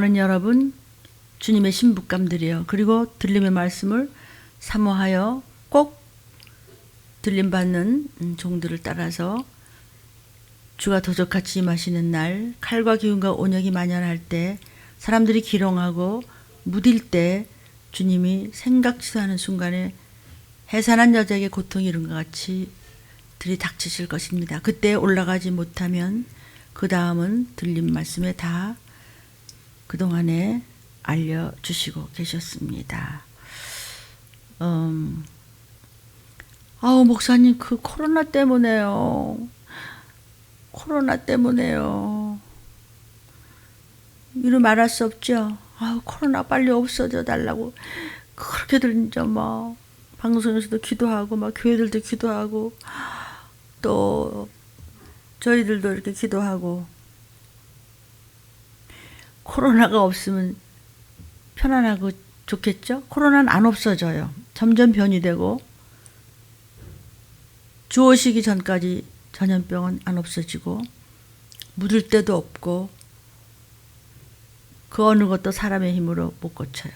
사랑하는 여러분, 주님의 신부감들이요. 그리고 들림의 말씀을 사모하여 꼭 들림받는 종들을 따라서 주가 도적같이 임하시는 날, 칼과 기운과 온역이 만연할 때, 사람들이 기롱하고 무딜 때 주님이 생각지도 않은 순간에 해산한 여자에게 고통이 이룬 것 같이 들이닥치실 것입니다. 그때 올라가지 못하면 그 다음은 들림 말씀에 다 그동안에 알려주시고 계셨습니다. 목사님, 그 코로나 때문에요. 이루 말할 수 없죠. 코로나 빨리 없어져 달라고 그렇게들 이제 막 방송에서도 기도하고 막 교회들도 기도하고 또 저희들도 이렇게 기도하고. 코로나가 없으면 편안하고 좋겠죠? 코로나는 안 없어져요. 점점 변이되고 주 오시기 전까지 전염병은 안 없어지고 묻을 데도 없고 그 어느 것도 사람의 힘으로 못 고쳐요.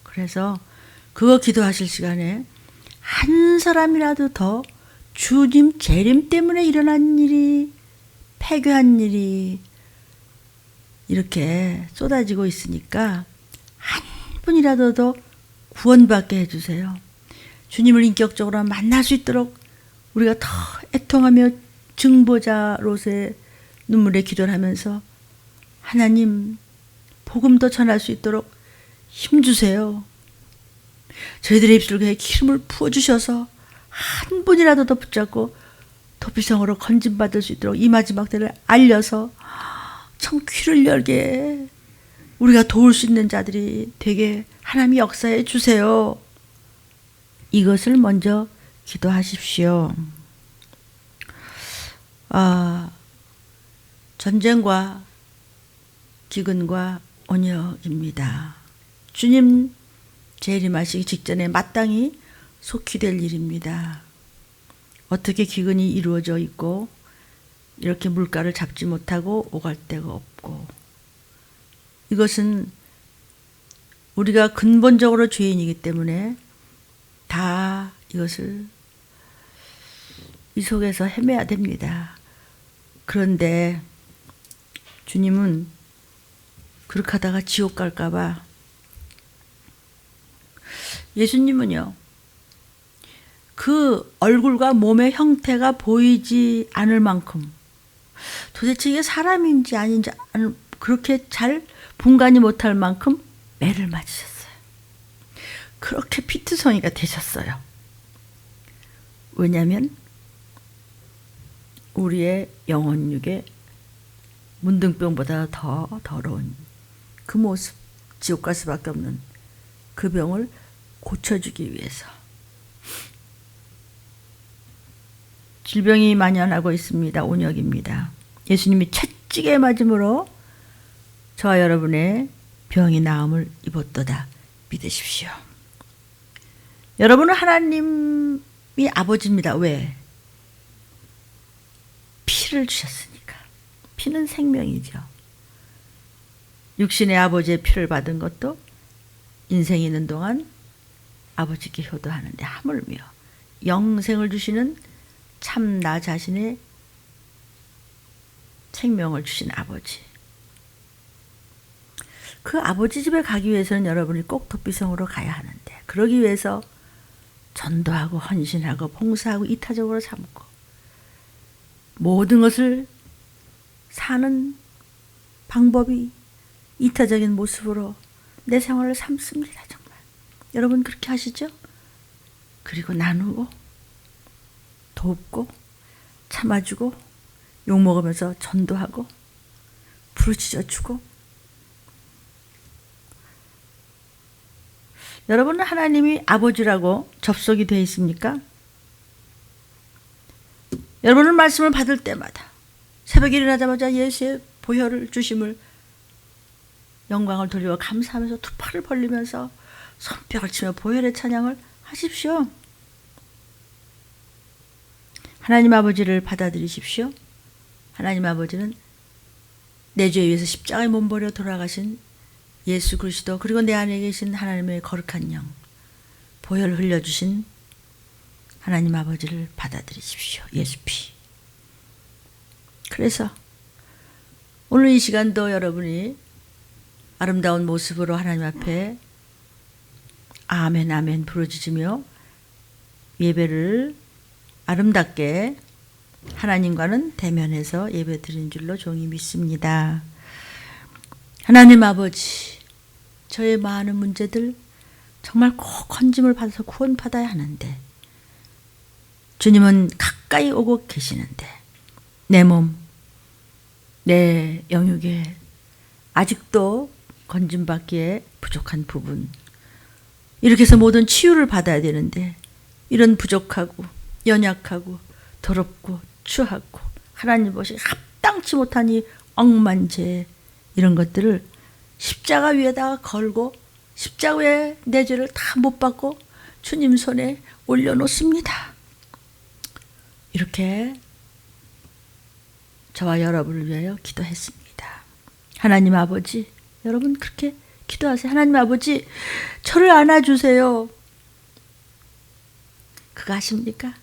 그래서 그거 기도하실 시간에 한 사람이라도 더 주님 재림 때문에 일어난 일이, 폐교한 일이 이렇게 쏟아지고 있으니까 한 분이라도 더 구원받게 해주세요. 주님을 인격적으로 만날 수 있도록 우리가 더 애통하며 증보자로서의 눈물에 기도를 하면서 하나님 복음도 전할 수 있도록 힘주세요. 저희들의 입술에 기름을 부어주셔서 한 분이라도 더 붙잡고 도피성으로 건진받을 수 있도록 이 마지막 때를 알려서 참 귀를 열게 우리가 도울 수 있는 자들이 되게 하나님이 역사해 주세요. 이것을 먼저 기도하십시오. 전쟁과 기근과 온역입니다. 주님 재림하시기 직전에 마땅히 속히 될 일입니다. 어떻게 기근이 이루어져 있고 이렇게 물가를 잡지 못하고 오갈 데가 없고, 이것은 우리가 근본적으로 죄인이기 때문에 다 이것을 이 속에서 헤매야 됩니다. 그런데 주님은 그렇게 하다가 지옥 갈까봐, 예수님은요 그 얼굴과 몸의 형태가 보이지 않을 만큼 도대체 이게 사람인지 아닌지 그렇게 잘 분간이 못할 만큼 매를 맞으셨어요. 그렇게 피투성이가 되셨어요. 왜냐하면 우리의 영혼육에 문둥병보다 더 더러운 그 모습, 지옥 갈 수밖에 없는 그 병을 고쳐주기 위해서. 질병이 만연하고 있습니다. 온역입니다. 예수님이 채찍에 맞음으로 저와 여러분의 병이 나음을 입었도다 믿으십시오. 여러분은 하나님이 아버지입니다. 왜? 피를 주셨으니까. 피는 생명이죠. 육신의 아버지의 피를 받은 것도 인생이 있는 동안 아버지께 효도하는데, 하물며 영생을 주시는 참 나 자신의 생명을 주신 아버지, 그 아버지 집에 가기 위해서는 여러분이 꼭 도피성으로 가야 하는데, 그러기 위해서 전도하고 헌신하고 봉사하고 이타적으로 삼고 모든 것을 사는 방법이 이타적인 모습으로 내 생활을 삼습니다. 정말 여러분 그렇게 하시죠? 그리고 나누고 돕고 참아주고 욕먹으면서 전도하고 부르짖어주고. 여러분은 하나님이 아버지라고 접속이 되어 있습니까? 여러분은 말씀을 받을 때마다 새벽에 일어나자마자 예수의 보혈을 주심을 영광을 돌리고 감사하면서 두 팔을 벌리면서 손뼉을 치며 보혈의 찬양을 하십시오. 하나님 아버지를 받아들이십시오. 하나님 아버지는 내 죄에 위해서 십자가에 몸버려 돌아가신 예수 그리스도 그리고 내 안에 계신 하나님의 거룩한 영 보혈 흘려주신 하나님 아버지를 받아들이십시오. 예수 피. 그래서 오늘 이 시간도 여러분이 아름다운 모습으로 하나님 앞에 아멘 아멘 부르짖으며 예배를 아름답게 하나님과는 대면해서 예배 드린 줄로 종이 믿습니다. 하나님 아버지, 저의 많은 문제들 정말 꼭 건짐을 받아서 구원받아야 하는데 주님은 가까이 오고 계시는데 내 몸, 내 영육에 아직도 건짐받기에 부족한 부분, 이렇게 해서 모든 치유를 받아야 되는데 이런 부족하고 연약하고 더럽고 추하고 하나님 보시기에 합당치 못한 이 억만 죄, 이런 것들을 십자가 위에다가 걸고 십자가 위에 내 죄를 다 못 받고 주님 손에 올려놓습니다. 이렇게 저와 여러분을 위하여 기도했습니다. 하나님 아버지, 여러분 그렇게 기도하세요. 하나님 아버지, 저를 안아주세요. 그거 아십니까?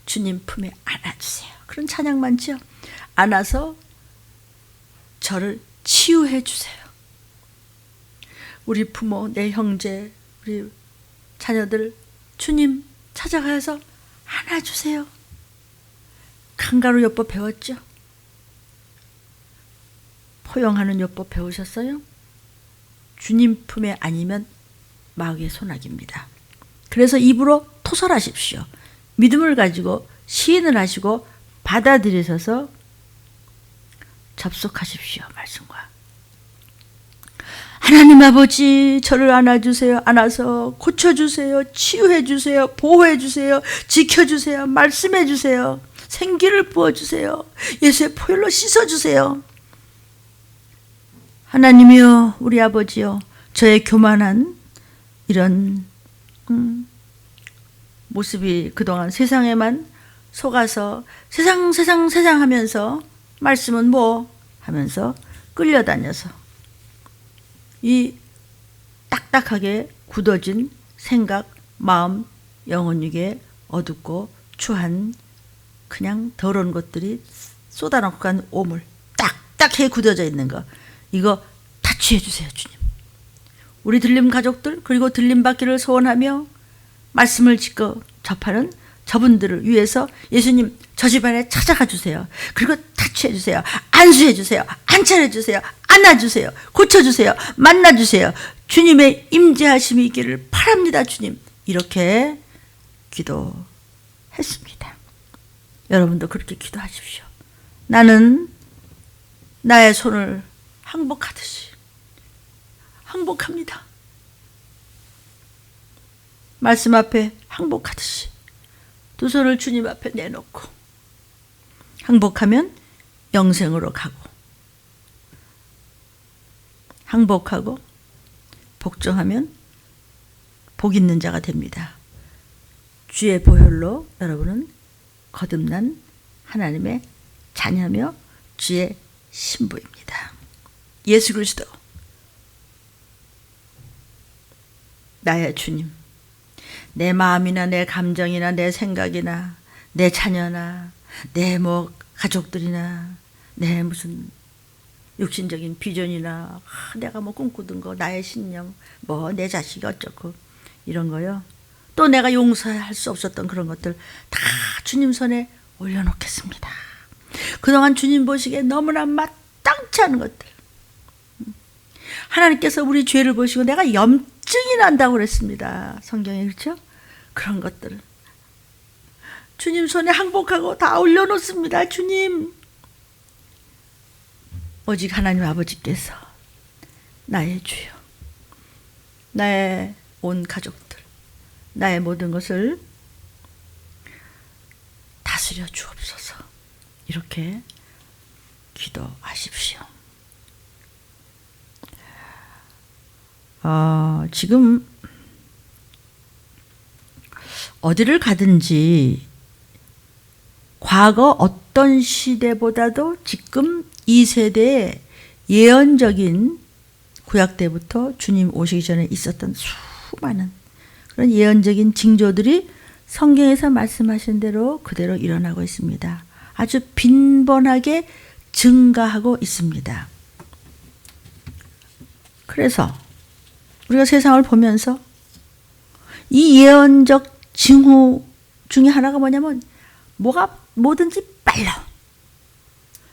주님 품에 안아주세요. 그런 찬양 많죠? 안아서 저를 치유해 주세요. 우리 부모, 내 형제, 우리 자녀들 주님 찾아가서 안아주세요. 강가루 요법 배웠죠? 포용하는 요법 배우셨어요? 주님 품에 아니면 마귀의 손아귀입니다. 그래서 입으로 토설하십시오. 믿음을 가지고 시인을 하시고 받아들이셔서 접속하십시오. 말씀과. 하나님 아버지, 저를 안아주세요. 안아서 고쳐주세요. 치유해주세요. 보호해주세요. 지켜주세요. 말씀해주세요. 생기를 부어주세요. 예수의 보혈로 씻어주세요. 하나님이여, 우리 아버지여, 저의 교만한 이런 모습이 그동안 세상에만 속아서 세상 하면서 말씀은 뭐 하면서 끌려다녀서 이 딱딱하게 굳어진 생각, 마음, 영혼육에 어둡고 추한 그냥 더러운 것들이 쏟아놓고 간 오물, 딱딱하게 굳어져 있는 거, 이거 다 취해주세요. 주님. 우리 들림 가족들, 그리고 들림 받기를 소원하며 말씀을 짓고 접하는 저분들을 위해서 예수님 저 집안에 찾아가 주세요. 그리고 타치해 주세요. 안수해 주세요. 안찰해 주세요. 안아주세요. 고쳐주세요. 만나주세요. 주님의 임재하심이 있기를 바랍니다. 주님. 이렇게 기도했습니다. 여러분도 그렇게 기도하십시오. 나는 나의 손을 항복하듯이 항복합니다. 말씀 앞에 항복하듯이 두 손을 주님 앞에 내놓고 항복하면 영생으로 가고 항복하고 복종하면 복 있는 자가 됩니다. 주의 보혈로 여러분은 거듭난 하나님의 자녀며 주의 신부입니다. 예수 그리스도 나의 주님, 내 마음이나 내 감정이나 내 생각이나 내 자녀나 내 뭐 가족들이나 내 무슨 육신적인 비전이나 내가 뭐 꿈꾸던 거, 나의 신념, 뭐 내 자식이 어쩌고 이런 거요. 또 내가 용서할 수 없었던 그런 것들 다 주님 손에 올려놓겠습니다. 그동안 주님 보시기에 너무나 마땅치 않은 것들, 하나님께서 우리 죄를 보시고 내가 염증이 난다고 그랬습니다. 성경에, 그렇죠? 그런 것들을 주님 손에 항복하고 다 올려놓습니다. 주님, 오직 하나님 아버지께서 나의 주요, 나의 온 가족들, 나의 모든 것을 다스려 주옵소서. 이렇게 기도하십시오. 지금 어디를 가든지 과거 어떤 시대보다도 지금 이 세대의 예언적인 구약 때부터 주님 오시기 전에 있었던 수많은 그런 예언적인 징조들이 성경에서 말씀하신 대로 그대로 일어나고 있습니다. 아주 빈번하게 증가하고 있습니다. 그래서 우리가 세상을 보면서 이 예언적 징후 중에 하나가 뭐냐면 뭐든지 빨라.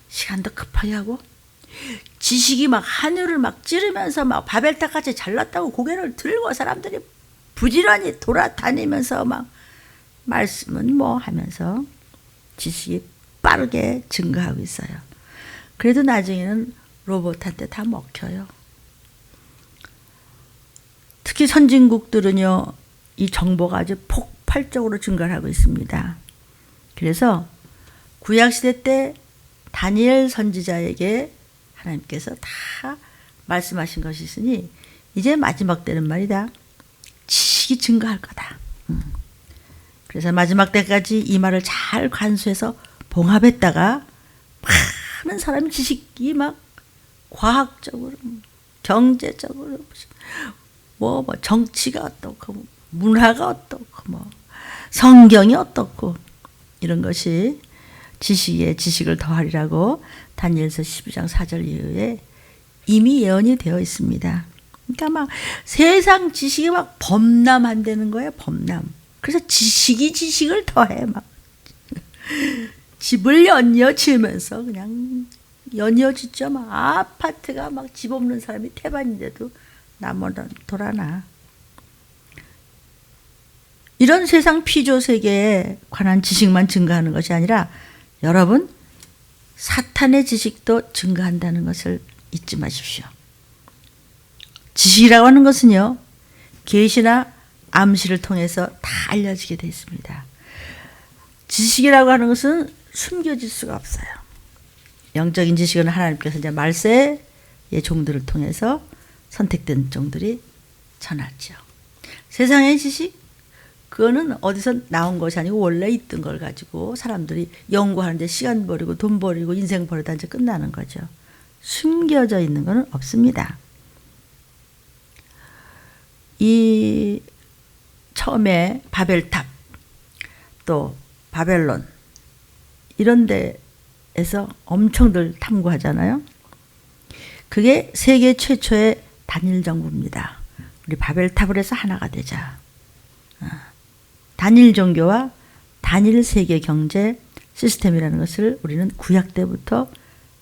시간도 급하게 하고 지식이 막 하늘을 막 찌르면서 막 바벨탑같이 잘났다고 고개를 들고 사람들이 부지런히 돌아다니면서 막 말씀은 뭐 하면서 지식이 빠르게 증가하고 있어요. 그래도 나중에는 로봇한테 다 먹혀요. 특히 선진국들은요, 이 정보가 아주 폭발적으로 증가하고 있습니다. 그래서 구약시대 때 다니엘 선지자에게 하나님께서 다 말씀하신 것이 있으니 이제 마지막 때는 말이다. 지식이 증가할 거다. 그래서 마지막 때까지 이 말을 잘 관수해서 봉합했다가 많은 사람이 지식이 막 과학적으로, 경제적으로, 뭐 정치가 어떻고, 문화가 어떻고, 뭐 성경이 어떻고 이런 것이 지식에 지식을 더하리라고 다니엘서 12장 4절 이후에 이미 예언이 되어 있습니다. 그러니까 막 세상 지식이 막 범람한다는 거예요. 범람. 그래서 지식이 지식을 더해 막 집을 연이어지면서 그냥 연이어지죠. 막 아파트가 막 집 없는 사람이 태반인데도 나무는 돌아나. 이런 세상 피조 세계에 관한 지식만 증가하는 것이 아니라 여러분 사탄의 지식도 증가한다는 것을 잊지 마십시오. 지식이라고 하는 것은요, 계시나 암시를 통해서 다 알려지게 되어 있습니다. 지식이라고 하는 것은 숨겨질 수가 없어요. 영적인 지식은 하나님께서 이제 말세의 종들을 통해서 선택된 종들이 전하죠. 세상의 지식, 그거는 어디서 나온 것이 아니고 원래 있던 걸 가지고 사람들이 연구하는데 시간 버리고 돈 버리고 인생 버리다 이제 끝나는 거죠. 숨겨져 있는 것은 없습니다. 이 처음에 바벨탑 또 바벨론 이런 데에서 엄청들 탐구하잖아요. 그게 세계 최초의 단일 정부입니다. 우리 바벨탑을 해서 하나가 되자. 단일 종교와 단일 세계 경제 시스템이라는 것을 우리는 구약 때부터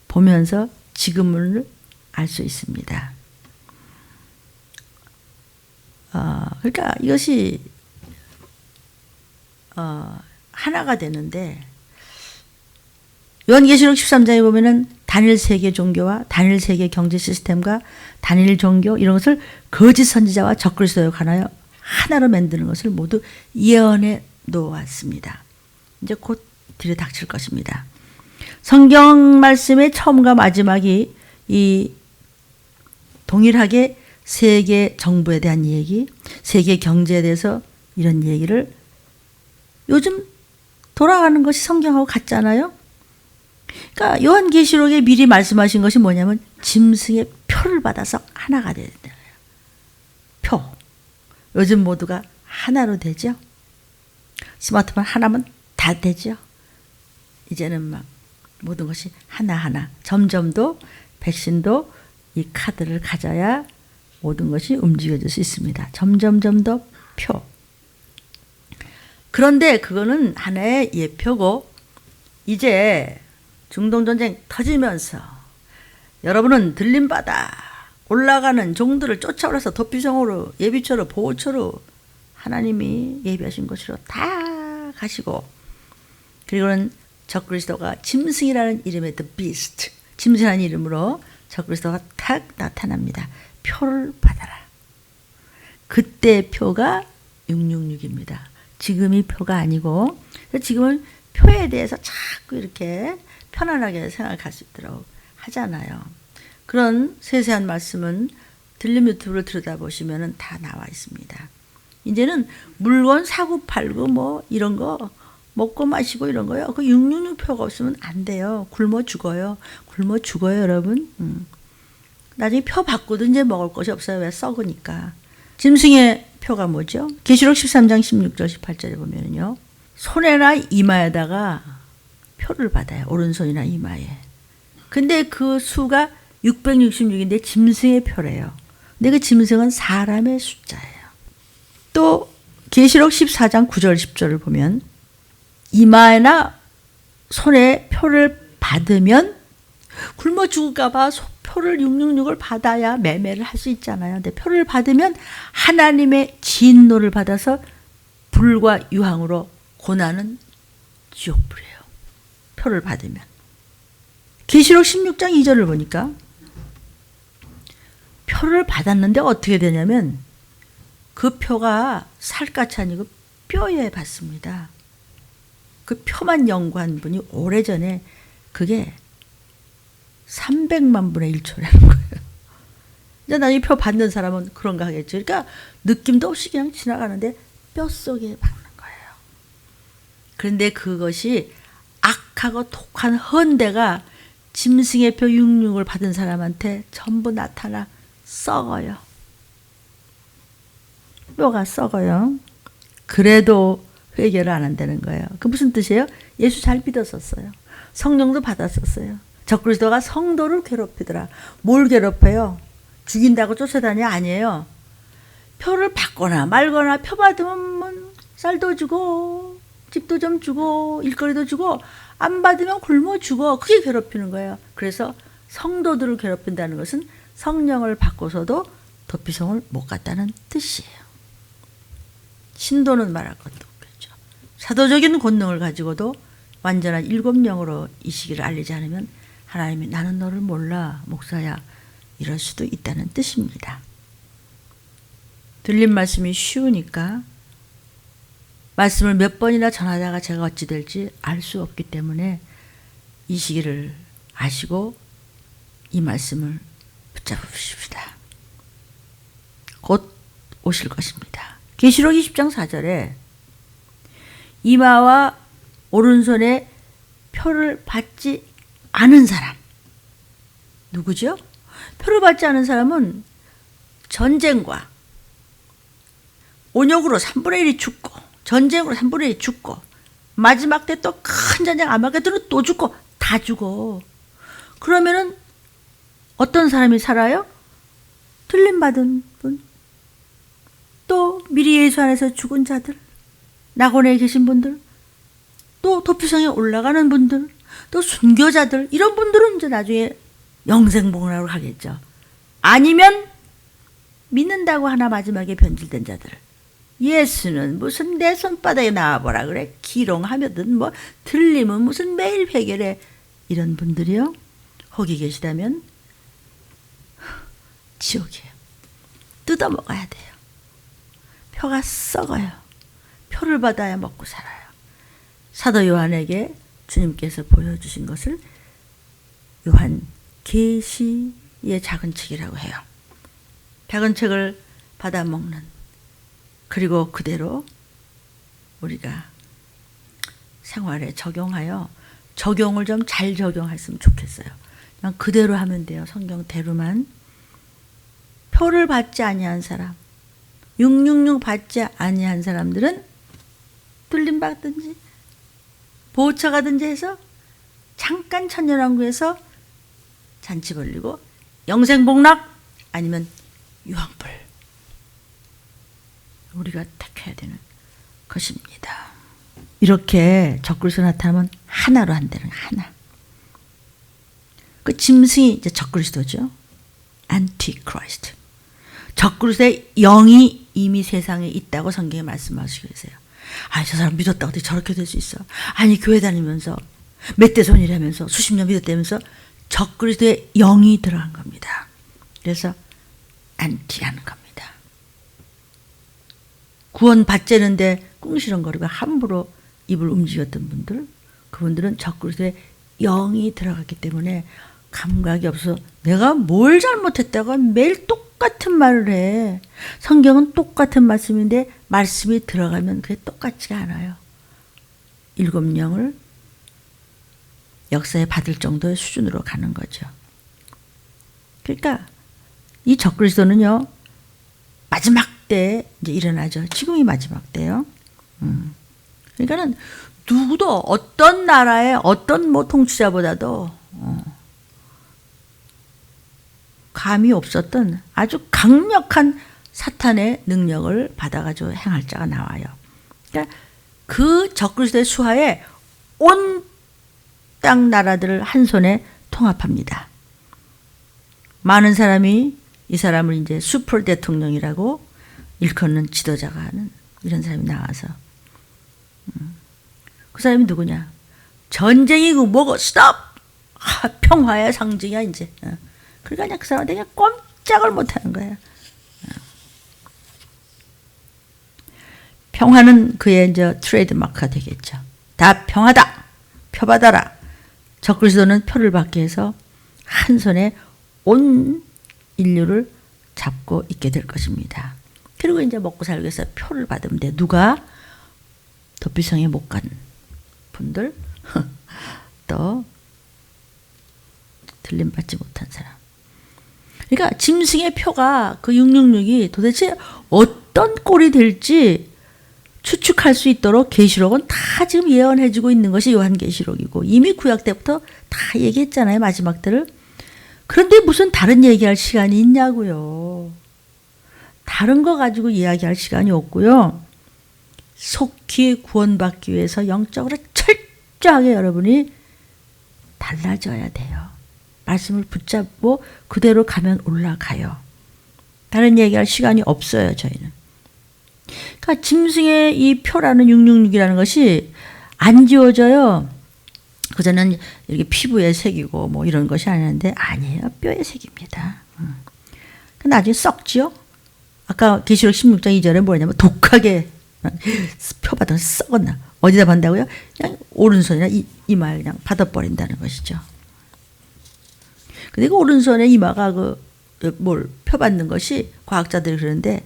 보면서 지금을 알 수 있습니다. 그러니까 이것이 하나가 되는데 요한계시록 13장에 보면은 단일 세계 종교와 단일 세계 경제 시스템과 단일 종교 이런 것을 거짓 선지자와 적그리스도에 관하여 하나로 만드는 것을 모두 예언해 놓았습니다. 이제 곧 들이닥칠 것입니다. 성경 말씀의 처음과 마지막이 이 동일하게 세계 정부에 대한 얘기, 세계 경제에 대해서 이런 얘기를 요즘 돌아가는 것이 성경하고 같잖아요. 그러니까 요한계시록에 미리 말씀하신 것이 뭐냐면 짐승의 표를 받아서 하나가 돼야 돼요. 표. 요즘 모두가 하나로 되죠. 스마트폰 하나면 다 되죠. 이제는 막 모든 것이 하나하나. 점점 더 백신도 이 카드를 가져야 모든 것이 움직여질 수 있습니다. 점점 더 표. 그런데 그거는 하나의 예표고 이제 중동전쟁 터지면서 여러분은 들림바다 올라가는 종들을 쫓아올라서 도피성으로 예비처로 보호처로 하나님이 예비하신 곳으로 다 가시고 그리고는 적그리스도가 짐승이라는 이름의 The Beast 짐승이라는 이름으로 적그리스도가 탁 나타납니다. 표를 받아라. 그때 표가 666입니다. 지금이 표가 아니고 지금은 표에 대해서 자꾸 이렇게 편안하게 생각할 수 있도록 하잖아요. 그런 세세한 말씀은 들림 유튜브를 들여다보시면 다 나와 있습니다. 이제는 물건 사고 팔고 뭐 이런 거 먹고 마시고 이런 거요. 그 666 표가 없으면 안 돼요. 굶어 죽어요. 굶어 죽어요, 여러분. 나중에 표 바꾸든 이제 먹을 것이 없어요. 왜? 썩으니까. 짐승의 표가 뭐죠? 계시록 13장 16절 18절에 보면요. 손에나 이마에다가 표를 받아요. 오른손이나 이마에. 근데 그 수가 666인데 짐승의 표래요. 근데 그 짐승은 사람의 숫자예요. 또 계시록 14장 9절 10절을 보면 이마에나 손에 표를 받으면 굶어 죽을까 봐 표를 666을 받아야 매매를 할 수 있잖아요. 근데 표를 받으면 하나님의 진노를 받아서 불과 유황으로 고난은 지옥불이에요. 표를 받으면. 계시록 16장 2절을 보니까 표를 받았는데 어떻게 되냐면 그 표가 살갗이 아니고 뼈에 받습니다. 그 표만 연구한 분이 오래전에 그게 300만 분의 1초라는 거예요. 이제 나중에 표 받는 사람은 그런가 하겠죠. 그러니까 느낌도 없이 그냥 지나가는데 뼛속에 박는 거예요. 그런데 그것이 악하고 독한 헌대가 짐승의 표 66을 받은 사람한테 전부 나타나 썩어요. 뼈가 썩어요. 그래도 회개를 안 한다는 거예요. 그 무슨 뜻이에요? 예수 잘 믿었었어요. 성령도 받았었어요. 적그리스도가 성도를 괴롭히더라. 뭘 괴롭혀요? 죽인다고 쫓아다녀? 아니에요. 표를 받거나 말거나 표 받으면 쌀도 주고 집도 좀 주고 일거리도 주고 안 받으면 굶어 죽어. 그게 괴롭히는 거예요. 그래서 성도들을 괴롭힌다는 것은 성령을 받고서도 도피성을 못 갔다는 뜻이에요. 신도는 말할 것도 없겠죠. 사도적인 권능을 가지고도 완전한 일곱 영으로 이 시기를 알리지 않으면 하나님이 나는 너를 몰라 목사야 이럴 수도 있다는 뜻입니다. 들린 말씀이 쉬우니까 말씀을 몇 번이나 전하다가 제가 어찌 될지 알 수 없기 때문에 이 시기를 아시고 이 말씀을 붙잡으십시다. 곧 오실 것입니다. 계시록 20장 4절에 이마와 오른손에 표를 받지 않은 사람 누구죠? 표를 받지 않은 사람은 전쟁과 온역으로 3분의 1이 죽고 전쟁으로 3분의 1이 죽고 마지막 때 또 큰 전쟁 아마게도는 또 죽고 다 죽어. 그러면은 어떤 사람이 살아요? 틀림받은 분, 또 미리 예수 안에서 죽은 자들, 낙원에 계신 분들, 또 도피성에 올라가는 분들, 또 순교자들, 이런 분들은 이제 나중에 영생복락으로 가겠죠. 아니면 믿는다고 하나 마지막에 변질된 자들. 예수는 무슨 내 손바닥에 나와보라 그래. 기롱하면은 뭐 들리면 무슨 매일 회개래. 이런 분들이요. 거기 계시다면 지옥이에요. 뜯어먹어야 돼요. 표가 썩어요. 표를 받아야 먹고 살아요. 사도 요한에게 주님께서 보여주신 것을 요한 계시의 작은 책이라고 해요. 작은 책을 받아 먹는 그리고 그대로 우리가 생활에 적용하여 적용을 좀 잘 적용했으면 좋겠어요. 그냥 그대로 하면 돼요. 성경대로만. 표를 받지 아니한 사람, 666 받지 아니한 사람들은 뚫림 받든지 보호처 가든지 해서 잠깐 천년왕국에서 잔치 벌리고 영생복락 아니면 유황불 우리가 택해야 되는 것입니다. 이렇게 적그리스도 나타나면 하나로 한다는 하나. 그 짐승이 이제 적그리스도죠. 안티크라이스트. 적그리스도의 영이 이미 세상에 있다고 성경에 말씀하시고 계세요. 아니 저 사람 믿었다 어떻게 저렇게 될 수 있어. 아니 교회 다니면서 멧돼손이라면서 수십 년 믿었다면서 적그리스도의 영이 들어간 겁니다. 그래서 안티하는 겁니다. 구원 받자는데 꿍시렁거리고 함부로 입을 움직였던 분들, 그분들은 적그리스도의 영이 들어갔기 때문에 감각이 없어. 내가 뭘 잘못했다고 매일 똑같은 말을 해. 성경은 똑같은 말씀인데 말씀이 들어가면 그게 똑같지가 않아요. 일곱 영을 역사에 받을 정도의 수준으로 가는 거죠. 그러니까 이 적그리스도는요, 마지막 때 이제 일어나죠. 지금이 마지막 때요. 그러니까는 누구도 어떤 나라의 어떤 뭐 통치자보다도 감이 없었던 아주 강력한 사탄의 능력을 받아가지고 행할 자가 나와요. 그러니까 그 적그리스도의 수하에 온 땅 나라들을 한 손에 통합합니다. 많은 사람이 이 사람을 이제 슈퍼 대통령이라고 일컫는 지도자가 하는 이런 사람이 나와서 그 사람이 누구냐? 전쟁이고 뭐고 스톱! 평화의 상징이야 이제. 그러니까 그냥 그 사람한테 그냥 꼼짝을 못하는 거야. 평화는 그의 이제 트레이드 마크가 되겠죠. 다 평화다. 표 받아라. 적그리스도는 표를 받기 위해서 한 손에 온 인류를 잡고 있게 될 것입니다. 그리고 이제 먹고 살기 위해서 표를 받으면 돼. 누가? 도피성에 못 간 분들, 또 들림받지 못한 사람. 그러니까 짐승의 표가 그 666이 도대체 어떤 꼴이 될지 추측할 수 있도록 계시록은 다 지금 예언해주고 있는 것이 요한계시록이고 이미 구약 때부터 다 얘기했잖아요. 마지막들을. 그런데 무슨 다른 얘기할 시간이 있냐고요. 다른 거 가지고 이야기할 시간이 없고요. 속히 구원받기 위해서 영적으로 철저하게 여러분이 달라져야 돼요. 말씀을 붙잡고 그대로 가면 올라가요. 다른 얘기할 시간이 없어요. 저희는. 그러니까 짐승의 이 표라는 666이라는 것이 안 지워져요. 그저는 이렇게 피부에 새기고 뭐 이런 것이 아닌데 아니에요. 뼈에 새깁니다. 나중에 썩지요. 아까 계시록 16장 2절에 뭐냐면 독하게 표 받아서 썩었나. 어디다 받는다고요? 그냥 오른손이나 이마에 그냥 받아버린다는 것이죠. 근데 그 오른손에 이마가 뭘 표 받는 것이 과학자들이 그러는데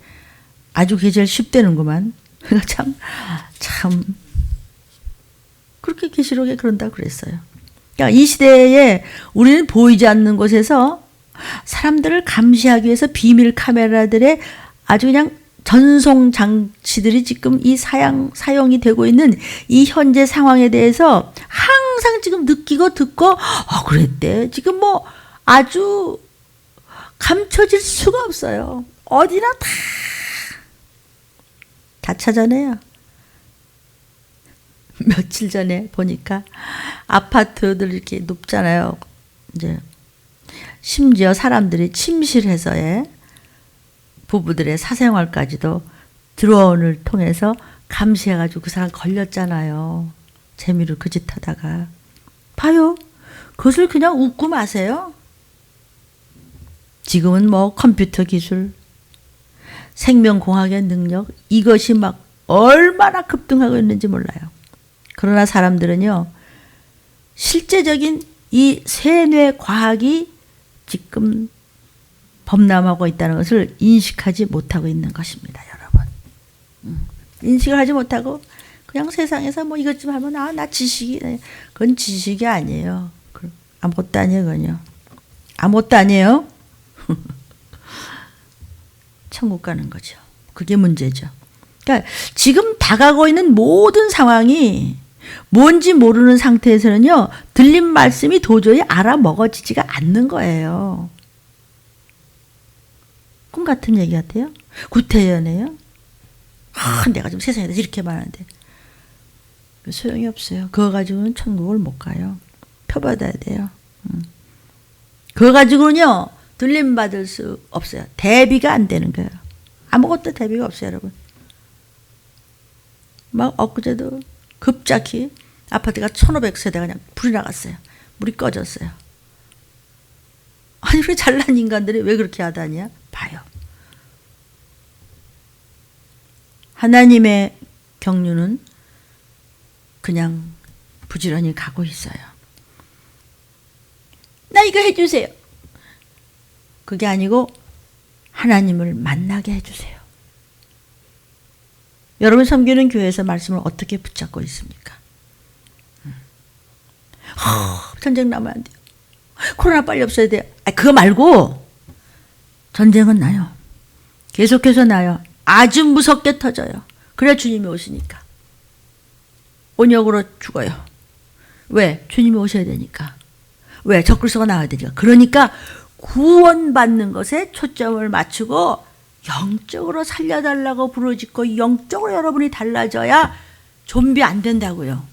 아주 그게 제일 쉽다는구만. 참 그렇게 계시록에 그런다 그랬어요. 그러니까 이 시대에 우리는 보이지 않는 곳에서 사람들을 감시하기 위해서 비밀 카메라들의 아주 그냥 전송 장치들이 지금 이 사용이 되고 있는 이 현재 상황에 대해서 항상 지금 느끼고 듣고 그랬대. 지금 뭐 아주 감춰질 수가 없어요. 어디나 다 찾아내요. 며칠 전에 보니까 아파트들 이렇게 높잖아요. 이제 심지어 사람들이 침실에서의 부부들의 사생활까지도 드론을 통해서 감시해가지고 그 사람 걸렸잖아요. 재미로 그 짓 하다가. 봐요. 그것을 그냥 웃고 마세요. 지금은 뭐 컴퓨터 기술, 생명공학의 능력, 이것이 막 얼마나 급등하고 있는지 몰라요. 그러나 사람들은요, 실제적인 이 세뇌 과학이 지금 범람하고 있다는 것을 인식하지 못하고 있는 것입니다, 여러분. 인식을 하지 못하고 그냥 세상에서 뭐 이것 좀 하면 나 지식이, 그건 지식이 아니에요. 아무것도 아니에요, 그건요. 아무것도 아니에요. 천국 가는 거죠. 그게 문제죠. 그러니까 지금 다가오고 있는 모든 상황이 뭔지 모르는 상태에서는요, 들린 말씀이 도저히 알아먹어지지가 않는 거예요. 꿈 같은 얘기 같아요? 구태연해요? 내가 지금 세상에 대해서 이렇게 말하는데 소용이 없어요. 그거 가지고는 천국을 못 가요. 표 받아야 돼요. 그거 가지고는요, 들림 받을 수 없어요. 대비가 안 되는 거예요. 아무것도 대비가 없어요, 여러분. 막 엊그제도 급작히 아파트가 1500세대가 그냥 불이 나갔어요. 물이 꺼졌어요. 아니, 왜 잘난 인간들이 왜 그렇게 하다냐? 봐요. 하나님의 경륜은 그냥 부지런히 가고 있어요. 나 이거 해주세요. 그게 아니고 하나님을 만나게 해주세요. 여러분 섬기는 교회에서 말씀을 어떻게 붙잡고 있습니까? 전쟁 나면 안 돼요. 코로나 빨리 없어야 돼요. 그거 말고 전쟁은 나요. 계속해서 나요. 아주 무섭게 터져요. 그래 주님이 오시니까. 온역으로 죽어요. 왜? 주님이 오셔야 되니까. 왜? 적그리스도가 나와야 되니까. 그러니까 구원받는 것에 초점을 맞추고 영적으로 살려달라고 부르짖고 영적으로 여러분이 달라져야 좀비 안 된다고요.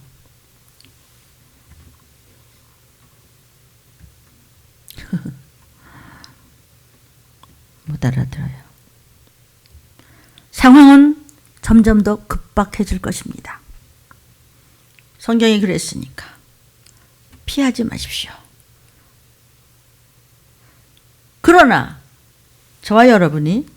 못 알아들어요. 상황은 점점 더 급박해질 것입니다. 성경이 그랬으니까 피하지 마십시오. 그러나 저와 여러분이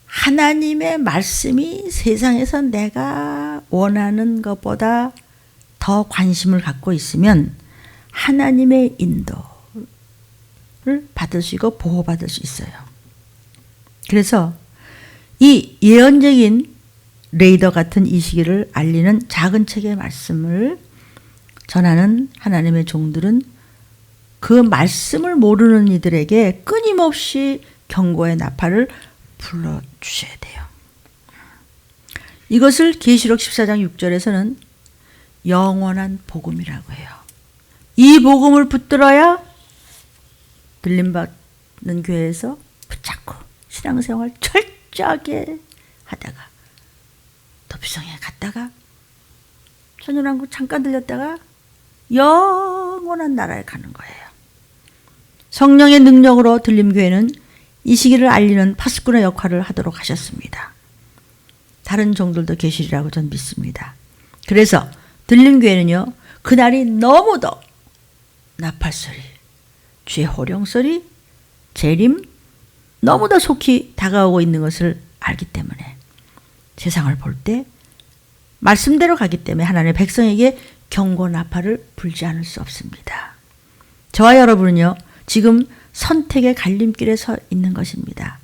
하나님의 말씀이 세상에서 내가 원하는 것보다 더 관심을 갖고 있으면 하나님의 인도를 받을 수 있고 보호받을 수 있어요. 그래서 이 예언적인 레이더 같은 이 시기를 알리는 작은 책의 말씀을 전하는 하나님의 종들은 그 말씀을 모르는 이들에게 끊임없이 경고의 나팔을 불러주셔야 돼요. 이것을 계시록 14장 6절에서는 영원한 복음이라고 해요. 이 복음을 붙들어야 들림받는 교회에서 붙잡고 신앙생활 철저하게 하다가 도피성에 갔다가 천연왕국 잠깐 들렸다가 영원한 나라에 가는 거예요. 성령의 능력으로 들림교회는 이 시기를 알리는 파수꾼의 역할을 하도록 하셨습니다. 다른 종들도 계시리라고 전 믿습니다. 그래서 들림교회는요, 그날이 너무도 나팔소리, 주의 호령소리, 재림, 너무도 속히 다가오고 있는 것을 알기 때문에 세상을 볼 때 말씀대로 가기 때문에 하나님의 백성에게 경고 나팔을 불지 않을 수 없습니다. 저와 여러분은요, 지금 선택의 갈림길에 서 있는 것입니다.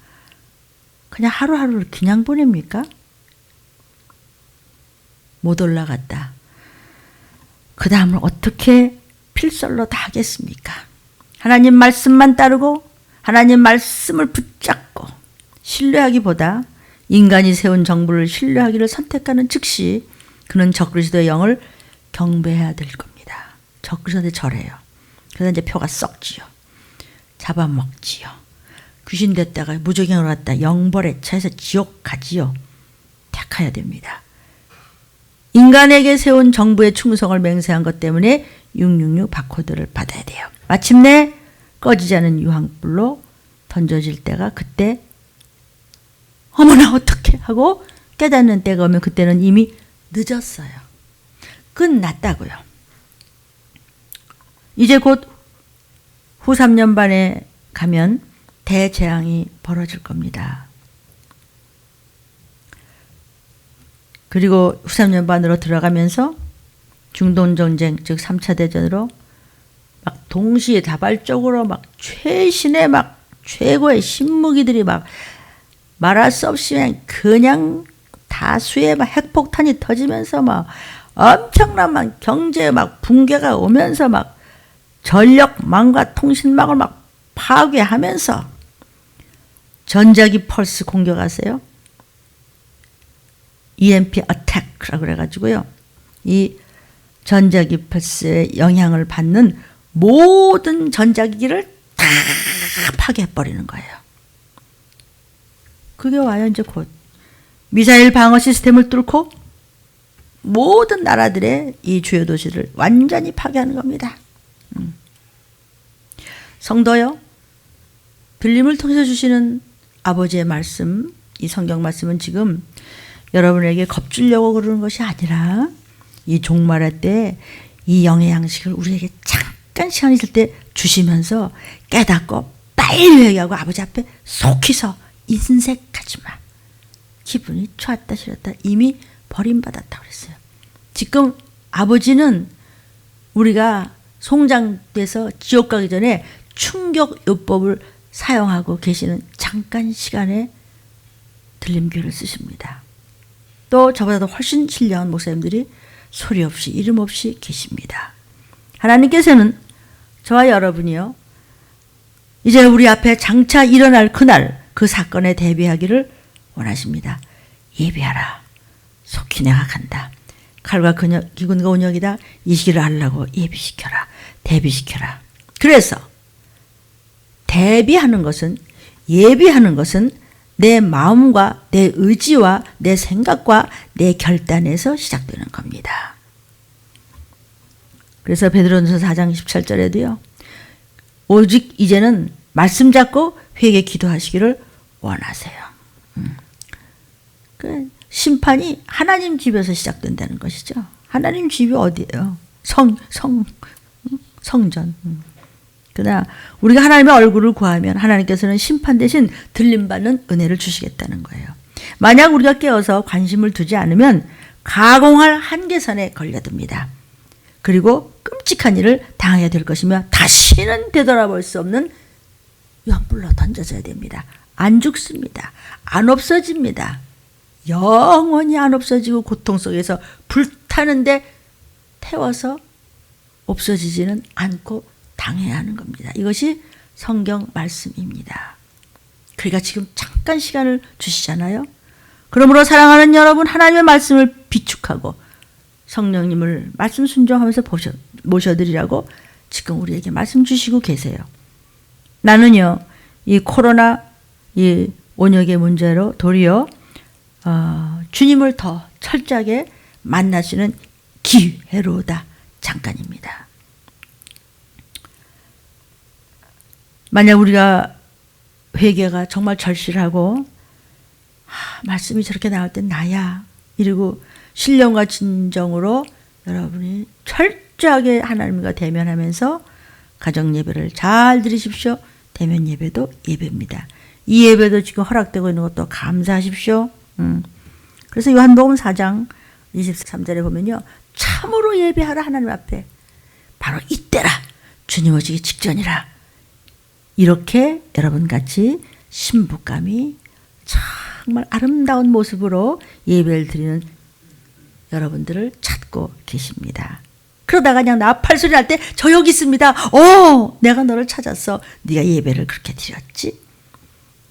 그냥 하루하루를 그냥 보냅니까? 못 올라갔다. 그 다음을 어떻게 필설로 다 하겠습니까? 하나님 말씀만 따르고 하나님 말씀을 붙잡고 신뢰하기보다 인간이 세운 정부를 신뢰하기를 선택하는 즉시 그는 적그리스도의 영을 경배해야 될 겁니다. 적그리스도한테 절해요. 그래서 이제 표가 썩지요. 잡아먹지요. 귀신 됐다가 무적행으로 갔다 영벌에 처해서 지옥 가지요. 택해야 됩니다. 인간에게 세운 정부의 충성을 맹세한 것 때문에 666 바코드를 받아야 돼요. 마침내 꺼지지 않은 유황불로 던져질 때가 그때 어머나 어떡해 하고 깨닫는 때가 오면 그때는 이미 늦었어요. 끝났다고요. 이제 곧 후 3년 반에 가면 대재앙이 벌어질 겁니다. 그리고 후 3년 반으로 들어가면서 중동전쟁 즉 3차 대전으로 막 동시에 다발적으로 막 최신의 막 최고의 신무기들이 막 말할 수 없이 그냥 다수의 막 핵폭탄이 터지면서 막 엄청난 막 경제 막 붕괴가 오면서 막 전력망과 통신망을 막 파괴하면서 전자기 펄스 공격하세요. EMP 어택이라고 그래가지고요. 이 전자기 펄스의 영향을 받는 모든 전자기기를 다 파괴해버리는 거예요. 그게 와요. 이제 곧 미사일 방어 시스템을 뚫고 모든 나라들의 이 주요 도시를 완전히 파괴하는 겁니다. 성도요, 들림을 통해서 주시는 아버지의 말씀, 이 성경 말씀은 지금 여러분에게 겁주려고 그러는 것이 아니라 이 종말할 때 이 영의 양식을 우리에게 잠깐 시간 있을 때 주시면서 깨닫고 빨리 회개하고 아버지 앞에 속히서 인색하지 마. 기분이 좋았다 싫었다 이미 버림받았다고 그랬어요. 지금 아버지는 우리가 송장돼서 지옥 가기 전에 충격요법을 사용하고 계시는 잠깐 시간에 들림교를 쓰십니다. 또 저보다도 훨씬 신령한 목사님들이 소리 없이 이름 없이 계십니다. 하나님께서는 저와 여러분이요 이제 우리 앞에 장차 일어날 그날 그 사건에 대비하기를 원하십니다. 예비하라. 속히 내가 간다. 칼과 기근과 온역이다. 이 시기를 알라고 예비시켜라. 대비시켜라. 그래서 대비하는 것은, 예비하는 것은 내 마음과 내 의지와 내 생각과 내 결단에서 시작되는 겁니다. 그래서 베드로전서 4장 17절에도요. 오직 이제는 말씀 잡고 회개 기도하시기를 원하세요. 그 심판이 하나님 집에서 시작된다는 것이죠. 하나님 집이 어디예요? 성전. 그러나 우리가 하나님의 얼굴을 구하면 하나님께서는 심판 대신 들림받는 은혜를 주시겠다는 거예요. 만약 우리가 깨어서 관심을 두지 않으면 가공할 한계선에 걸려듭니다. 그리고 끔찍한 일을 당하게 될 것이며 다시는 되돌아볼 수 없는 연불로 던져져야 됩니다. 안 죽습니다. 안 없어집니다. 영원히 안 없어지고 고통 속에서 불타는데 태워서 없어지지는 않고 당해야 하는 겁니다. 이것이 성경 말씀입니다. 그러니까 지금 잠깐 시간을 주시잖아요. 그러므로 사랑하는 여러분, 하나님의 말씀을 비축하고 성령님을 말씀 순종하면서 모셔드리라고 지금 우리에게 말씀 주시고 계세요. 나는요, 이 코로나, 이 온역의 문제로 도리어 주님을 더 철저하게 만나시는 기회로다. 잠깐입니다. 만약 우리가 회개가 정말 절실하고 말씀이 저렇게 나올 땐 나야 이러고 신령과 진정으로 여러분이 철저하게 하나님과 대면하면서 가정 예배를 잘 드리십시오. 대면 예배도 예배입니다. 이 예배도 지금 허락되고 있는 것도 감사하십시오. 그래서 요한복음 4장 23절에 보면요. 참으로 예배하라 하나님 앞에. 바로 이때라. 주님 오시기 직전이라. 이렇게 여러분같이 신부감이 정말 아름다운 모습으로 예배를 드리는 여러분들을 찾고 계십니다. 그러다가 그냥 나 팔소리 날 때 저 여기 있습니다. 내가 너를 찾았어. 네가 예배를 그렇게 드렸지.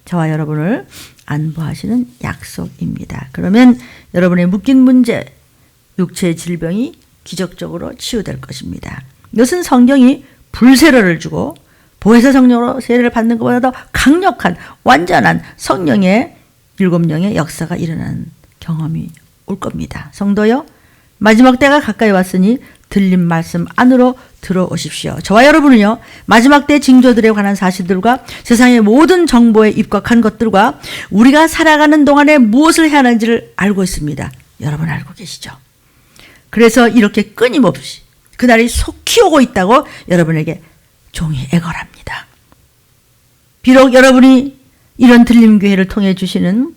저와 여러분을 안보하시는 약속입니다. 그러면 여러분의 묶인 문제, 육체의 질병이 기적적으로 치유될 것입니다. 이것은 성경이 불세례를 주고 보혜사 성령으로 세례를 받는 것보다 더 강력한 완전한 성령의 7명의 역사가 일어나는 경험이 올 겁니다. 성도여, 마지막 때가 가까이 왔으니 들린 말씀 안으로 들어오십시오. 저와 여러분은요, 마지막 때 징조들에 관한 사실들과 세상의 모든 정보에 입각한 것들과 우리가 살아가는 동안에 무엇을 해야 하는지를 알고 있습니다. 여러분 알고 계시죠? 그래서 이렇게 끊임없이 그날이 속히 오고 있다고 여러분에게 종이 애걸합니다. 비록 여러분이 이런 들림교회를 통해 주시는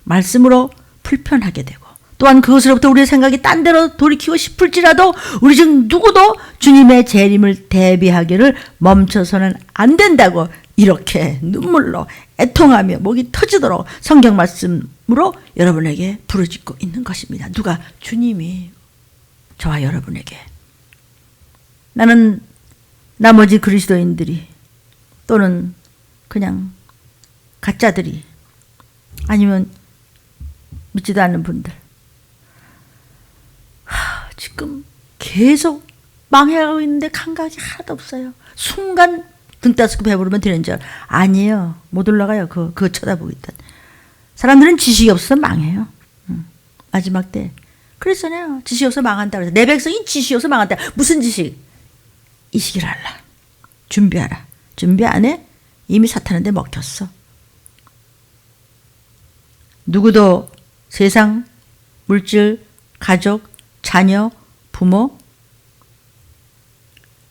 말씀으로 불편하게 되고 또한 그것으로부터 우리의 생각이 딴 데로 돌이키고 싶을지라도 우리 중 누구도 주님의 재림을 대비하기를 멈춰서는 안 된다고 이렇게 눈물로 애통하며 목이 터지도록 성경 말씀으로 여러분에게 부르짖고 있는 것입니다. 누가? 주님이 저와 여러분에게. 나는 나머지 그리스도인들이 또는 그냥 가짜들이 아니면 믿지도 않는 분들 지금 계속 망해가고 있는데 감각이 하나도 없어요. 순간 등 따스고 배부르면 되는 줄 아니에요. 못 올라가요. 그거 쳐다보고 있던 사람들은 지식이 없어서 망해요. 마지막 때 그랬잖아요. 지식이 없어서 망한다 그래서 내 백성이 지식이 없어서 망한다. 무슨 지식? 이 시기를 알라. 준비하라. 준비 안 해? 이미 사탄한테 먹혔어. 누구도 세상, 물질, 가족, 자녀, 부모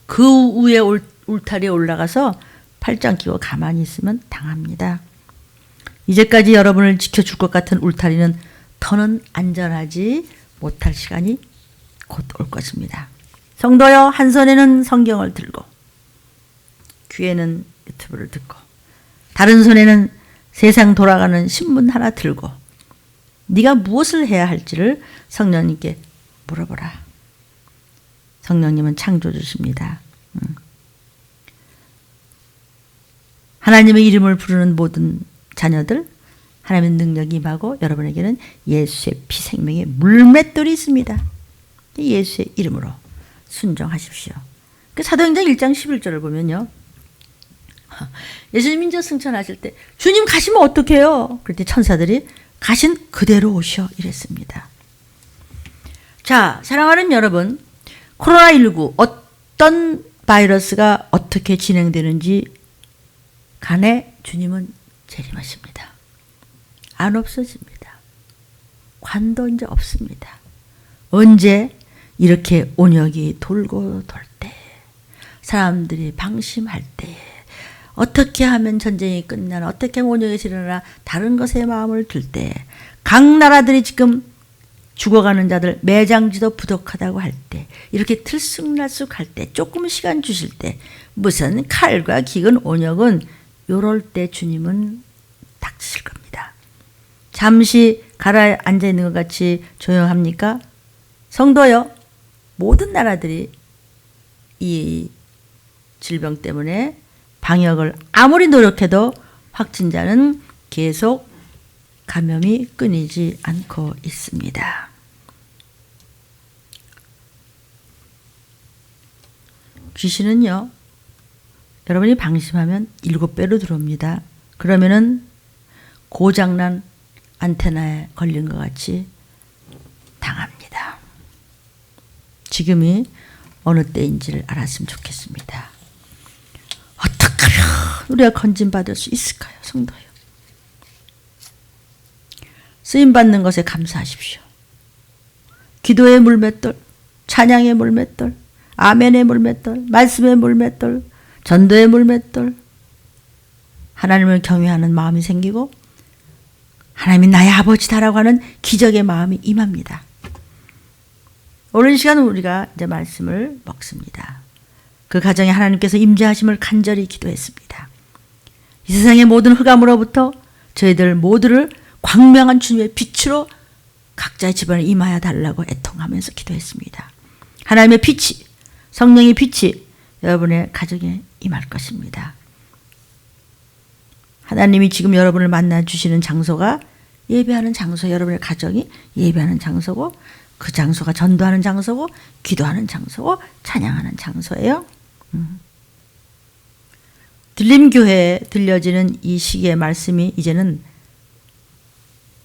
그 위에 울타리에 올라가서 팔짱 끼고 가만히 있으면 당합니다. 이제까지 여러분을 지켜줄 것 같은 울타리는 더는 안전하지 못할 시간이 곧 올 것입니다. 성도여, 한 손에는 성경을 들고 귀에는 유튜브를 듣고 다른 손에는 세상 돌아가는 신문 하나 들고 네가 무엇을 해야 할지를 성령님께 물어보라. 성령님은 창조주십니다. 하나님의 이름을 부르는 모든 자녀들, 하나님의 능력이 임하고 여러분에게는 예수의 피 생명의 물맷돌이 있습니다. 예수의 이름으로 순종하십시오. 그 사도행전 1장 11절을 보면요. 예수님 인자 승천하실 때 주님 가시면 어떡해요? 그럴 때 천사들이 가신 그대로 오셔 이랬습니다. 자, 사랑하는 여러분, 코로나19 어떤 바이러스가 어떻게 진행되는지 간에 주님은 재림하십니다. 안 없어집니다. 관도 이제 없습니다. 언제 이렇게 온역이 돌고 돌 때, 사람들이 방심할 때, 어떻게 하면 전쟁이 끝나나, 어떻게 하면 온역이 일어나나 다른 것에 마음을 둘 때, 각 나라들이 지금 죽어가는 자들 매장지도 부족하다고 할 때, 이렇게 들쑥날쑥할 때, 조금 시간 주실 때, 무슨 칼과 기근 온역은 요럴 때 주님은 닥치실 겁니다. 잠시 가라앉아 있는 것 같이 조용합니까? 성도요, 모든 나라들이 이 질병 때문에 방역을 아무리 노력해도 확진자는 계속 감염이 끊이지 않고 있습니다. 귀신은요, 여러분이 방심하면 7배로 들어옵니다. 그러면은 고장난 안테나에 걸린 것 같이 당합니다. 지금이 어느 때인지를 알았으면 좋겠습니다. 어떻게 하면 우리가 건진받을 수 있을까요, 성도요? 쓰임받는 것에 감사하십시오. 기도의 물맷돌, 찬양의 물맷돌, 아멘의 물맷돌, 말씀의 물맷돌, 전도의 물맷돌, 하나님을 경외하는 마음이 생기고 하나님이 나의 아버지다라고 하는 기적의 마음이 임합니다. 오늘 시간은 우리가 이제 말씀을 먹습니다. 그 가정에 하나님께서 임재하심을 간절히 기도했습니다. 이 세상의 모든 흑암으로부터 저희들 모두를 광명한 주님의 빛으로 각자의 집안에 임하여 달라고 애통하면서 기도했습니다. 하나님의 빛이, 성령의 빛이 여러분의 가정에 임할 것입니다. 하나님이 지금 여러분을 만나주시는 장소가 예배하는 장소, 여러분의 가정이 예배하는 장소고, 그 장소가 전도하는 장소고, 기도하는 장소고, 찬양하는 장소예요. 들림교회에 들려지는 이 시기의 말씀이 이제는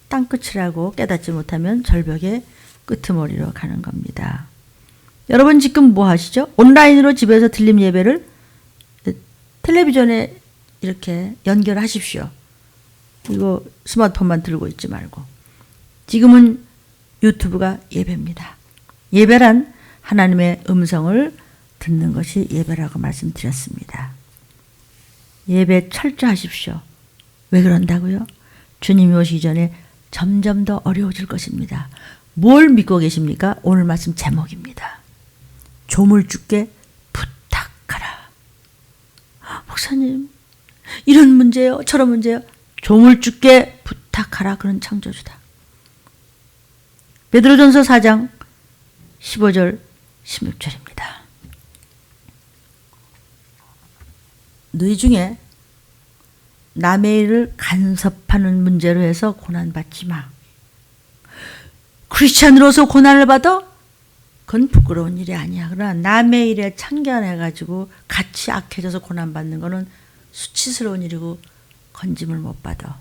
땅끝이라고 깨닫지 못하면 절벽의 끄트머리로 가는 겁니다. 여러분 지금 뭐 하시죠? 온라인으로 집에서 들림 예배를 텔레비전에 이렇게 연결하십시오. 이거 스마트폰만 들고 있지 말고. 지금은 유튜브가 예배입니다. 예배란 하나님의 음성을 듣는 것이 예배라고 말씀드렸습니다. 예배 철저하십시오. 왜 그런다고요? 주님이 오시기 전에 점점 더 어려워질 것입니다. 뭘 믿고 계십니까? 오늘 말씀 제목입니다. 조물주께 부탁하라. 목사님, 이런 문제요, 저런 문제요. 조물주께 부탁하라. 그런 창조주다. 베드로전서 4장 15절 16절입니다. 너희 중에 남의 일을 간섭하는 문제로 해서 고난받지 마. 크리스찬으로서 고난을 받아? 그건 부끄러운 일이 아니야. 그러나 남의 일에 참견해가지고 같이 악해져서 고난받는 거는 수치스러운 일이고 건짐을 못 받아.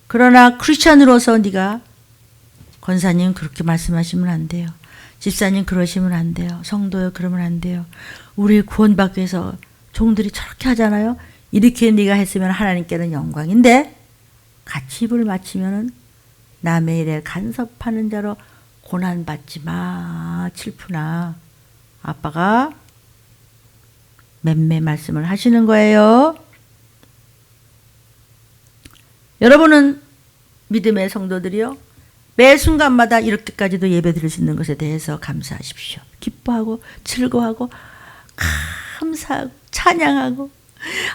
그러나 크리스찬으로서 네가 권사님 그렇게 말씀하시면 안 돼요. 집사님 그러시면 안 돼요. 성도요 그러면 안 돼요. 우리 구원받기 위해서 종들이 저렇게 하잖아요. 이렇게 네가 했으면 하나님께는 영광인데 같이 입을 맞추면은 남의 일에 간섭하는 자로 고난받지 마. 칠푸나 아빠가 맴매 말씀을 하시는 거예요. 여러분은 믿음의 성도들이요, 매 순간마다 이렇게까지도 예배 드릴 수 있는 것에 대해서 감사하십시오. 기뻐하고 즐거워하고 감사하고 찬양하고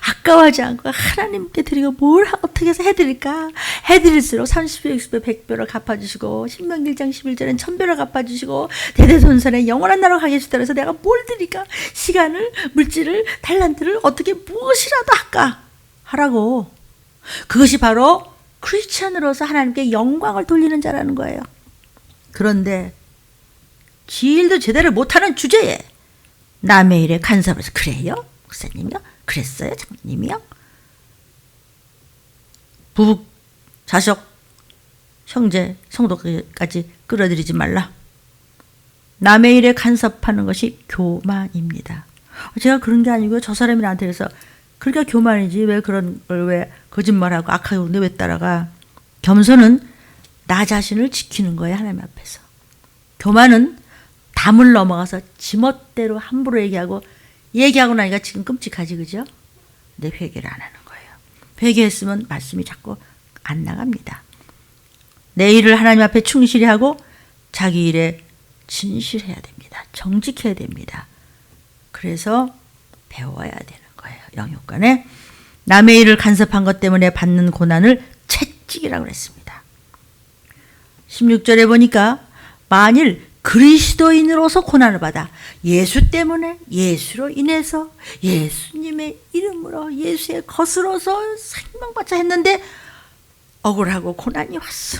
아까워하지 않고 하나님께 드리고 뭘 어떻게 해서 해드릴까? 해드릴수록 30배, 60배, 100배로 갚아주시고 신명기 1장 11절엔 1000배로 갚아주시고 대대손손에 영원한 나라로 가게 해주시다 그래서 내가 뭘 드릴까? 시간을, 물질을, 달란트를 어떻게 무엇이라도 할까? 하라고. 그것이 바로 크리스찬으로서 하나님께 영광을 돌리는 자라는 거예요. 그런데 일도 제대로 못하는 주제에 남의 일에 간섭해서 그래요? 목사님이요? 그랬어요? 장로님이요? 부부, 자식, 형제, 성도까지 끌어들이지 말라. 남의 일에 간섭하는 것이 교만입니다. 제가 그런 게 아니고요. 저 사람이 나한테 그래서 그러니까 교만이지 왜 그런 걸 왜 거짓말하고 악하게 왜 따라가. 겸손은 나 자신을 지키는 거예요. 하나님 앞에서. 교만은 담을 넘어가서 지멋대로 함부로 얘기하고 나니까 지금 끔찍하지, 그죠? 근데 회개를 안 하는 거예요. 회개했으면 말씀이 자꾸 안 나갑니다. 내 일을 하나님 앞에 충실히 하고 자기 일에 진실해야 됩니다. 정직해야 됩니다. 그래서 배워야 되는 거예요. 영육간에 남의 일을 간섭한 것 때문에 받는 고난을 채찍이라고 그랬습니다. 16절에 보니까 만일 그리스도인으로서 고난을 받아 예수 때문에 예수로 인해서 예수님의 이름으로 예수의 것으로서 생명받자 했는데 억울하고 고난이 왔어.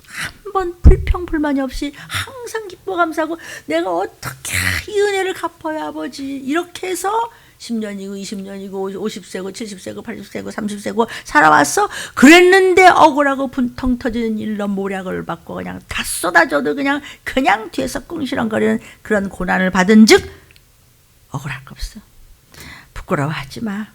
한 번 불평불만이 없이 항상 기뻐 감사하고 내가 어떻게 이 은혜를 갚아야 아버지 이렇게 해서 10년이고 20년이고 50세고 70세고 80세고 30세고 살아왔어. 그랬는데 억울하고 분통 터지는 일로 모략을 받고 그냥 다 쏟아져도 그냥 뒤에서 꿍시렁거리는 그런 고난을 받은 즉 억울할 거 없어. 부끄러워하지 마.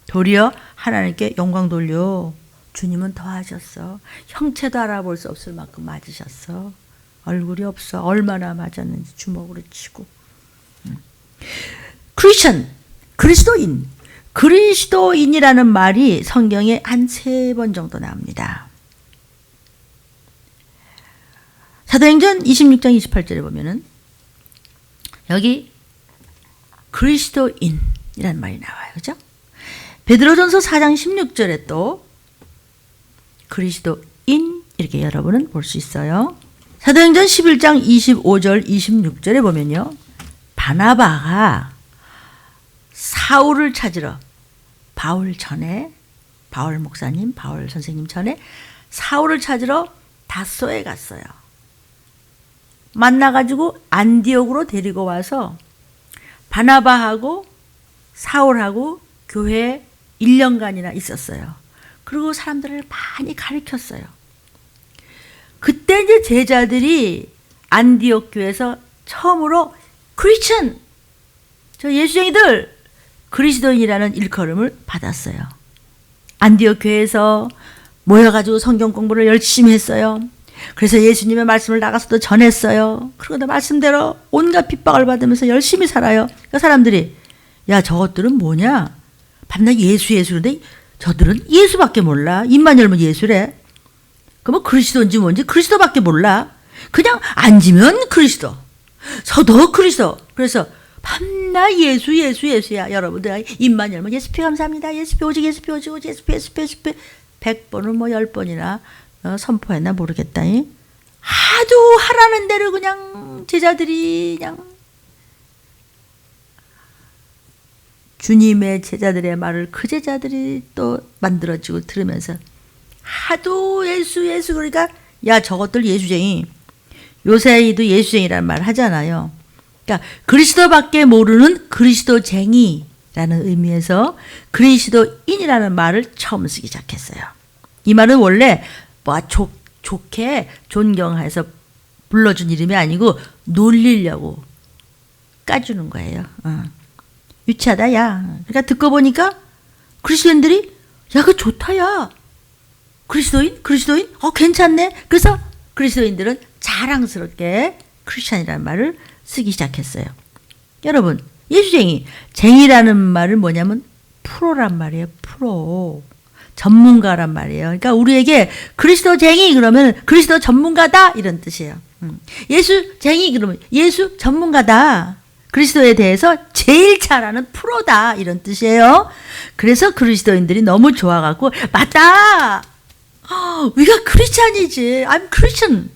도리어 하나님께 영광 돌려. 주님은 더 하셨어. 형체도 알아볼 수 없을 만큼 맞으셨어. 얼굴이 없어. 얼마나 맞았는지 주먹으로 치고. 크리스천, 그리스도인. 그리스도인이라는 말이 성경에 한 3번 정도 나옵니다. 사도행전 26장 28절에 보면은 여기 그리스도인이라는 말이 나와요. 그죠? 베드로전서 4장 16절에 또 그리스도인 이렇게 여러분은 볼 수 있어요. 사도행전 11장 25절 26절에 보면요. 바나바가 사울을 찾으러 바울 목사님, 바울 선생님 전에 사울을 찾으러 다소에 갔어요. 만나가지고 안디옥으로 데리고 와서 바나바하고 사울하고 교회에 1년간이나 있었어요. 그리고 사람들을 많이 가르쳤어요. 그때 이제 제자들이 안디옥 교회에서 처음으로 크리스천, 저 예수쟁이들, 그리스도인이라는 일컬음을 받았어요. 안디옥 교회에서 모여가지고 성경 공부를 열심히 했어요. 그래서 예수님의 말씀을 나가서도 전했어요. 그러고 말씀대로 온갖 핍박을 받으면서 열심히 살아요. 그러니까 사람들이 야 저것들은 뭐냐? 밤낮 예수인데 저들은 예수밖에 몰라. 입만 열면 예수래. 그러면 그리스도인지 뭔지 그리스도밖에 몰라. 그냥 앉으면 그리스도, 서도 그리스도. 그래서 밤낮 예수야. 여러분들 입만 열면 예수피 감사합니다. 예수피 오직 예수피 100번을 뭐 10번이나 선포했나 모르겠다. 하도 하라는 대로 그냥 제자들이 그냥 주님의 제자들의 말을 그 제자들이 또 만들어지고 들으면서 하도 예수 그러니까 야 저것들 예수쟁이. 요새도 예수쟁이라는 말 하잖아요. 그러니까 그리스도밖에 모르는 그리스도쟁이라는 의미에서 그리스도인이라는 말을 처음 쓰기 시작했어요. 이 말은 원래 뭐 좋게 존경해서 불러준 이름이 아니고 놀리려고 까주는 거예요. 유치하다 야. 그러니까 듣고 보니까 그리스도인들이 야 그거 좋다 야. 그리스도인? 괜찮네. 그래서 그리스도인들은 자랑스럽게 크리스찬이라는 말을 쓰기 시작했어요. 여러분 예수쟁이, 쟁이라는 말은 뭐냐면 프로란 말이에요. 프로. 전문가란 말이에요. 그러니까 우리에게 그리스도쟁이 그러면 그리스도 전문가다 이런 뜻이에요. 예수쟁이 그러면 예수 전문가다. 그리스도에 대해서 제일 잘 아는 프로다 이런 뜻이에요. 그래서 그리스도인들이 너무 좋아갖고 맞다. 우리가 크리스찬이지. I'm Christian.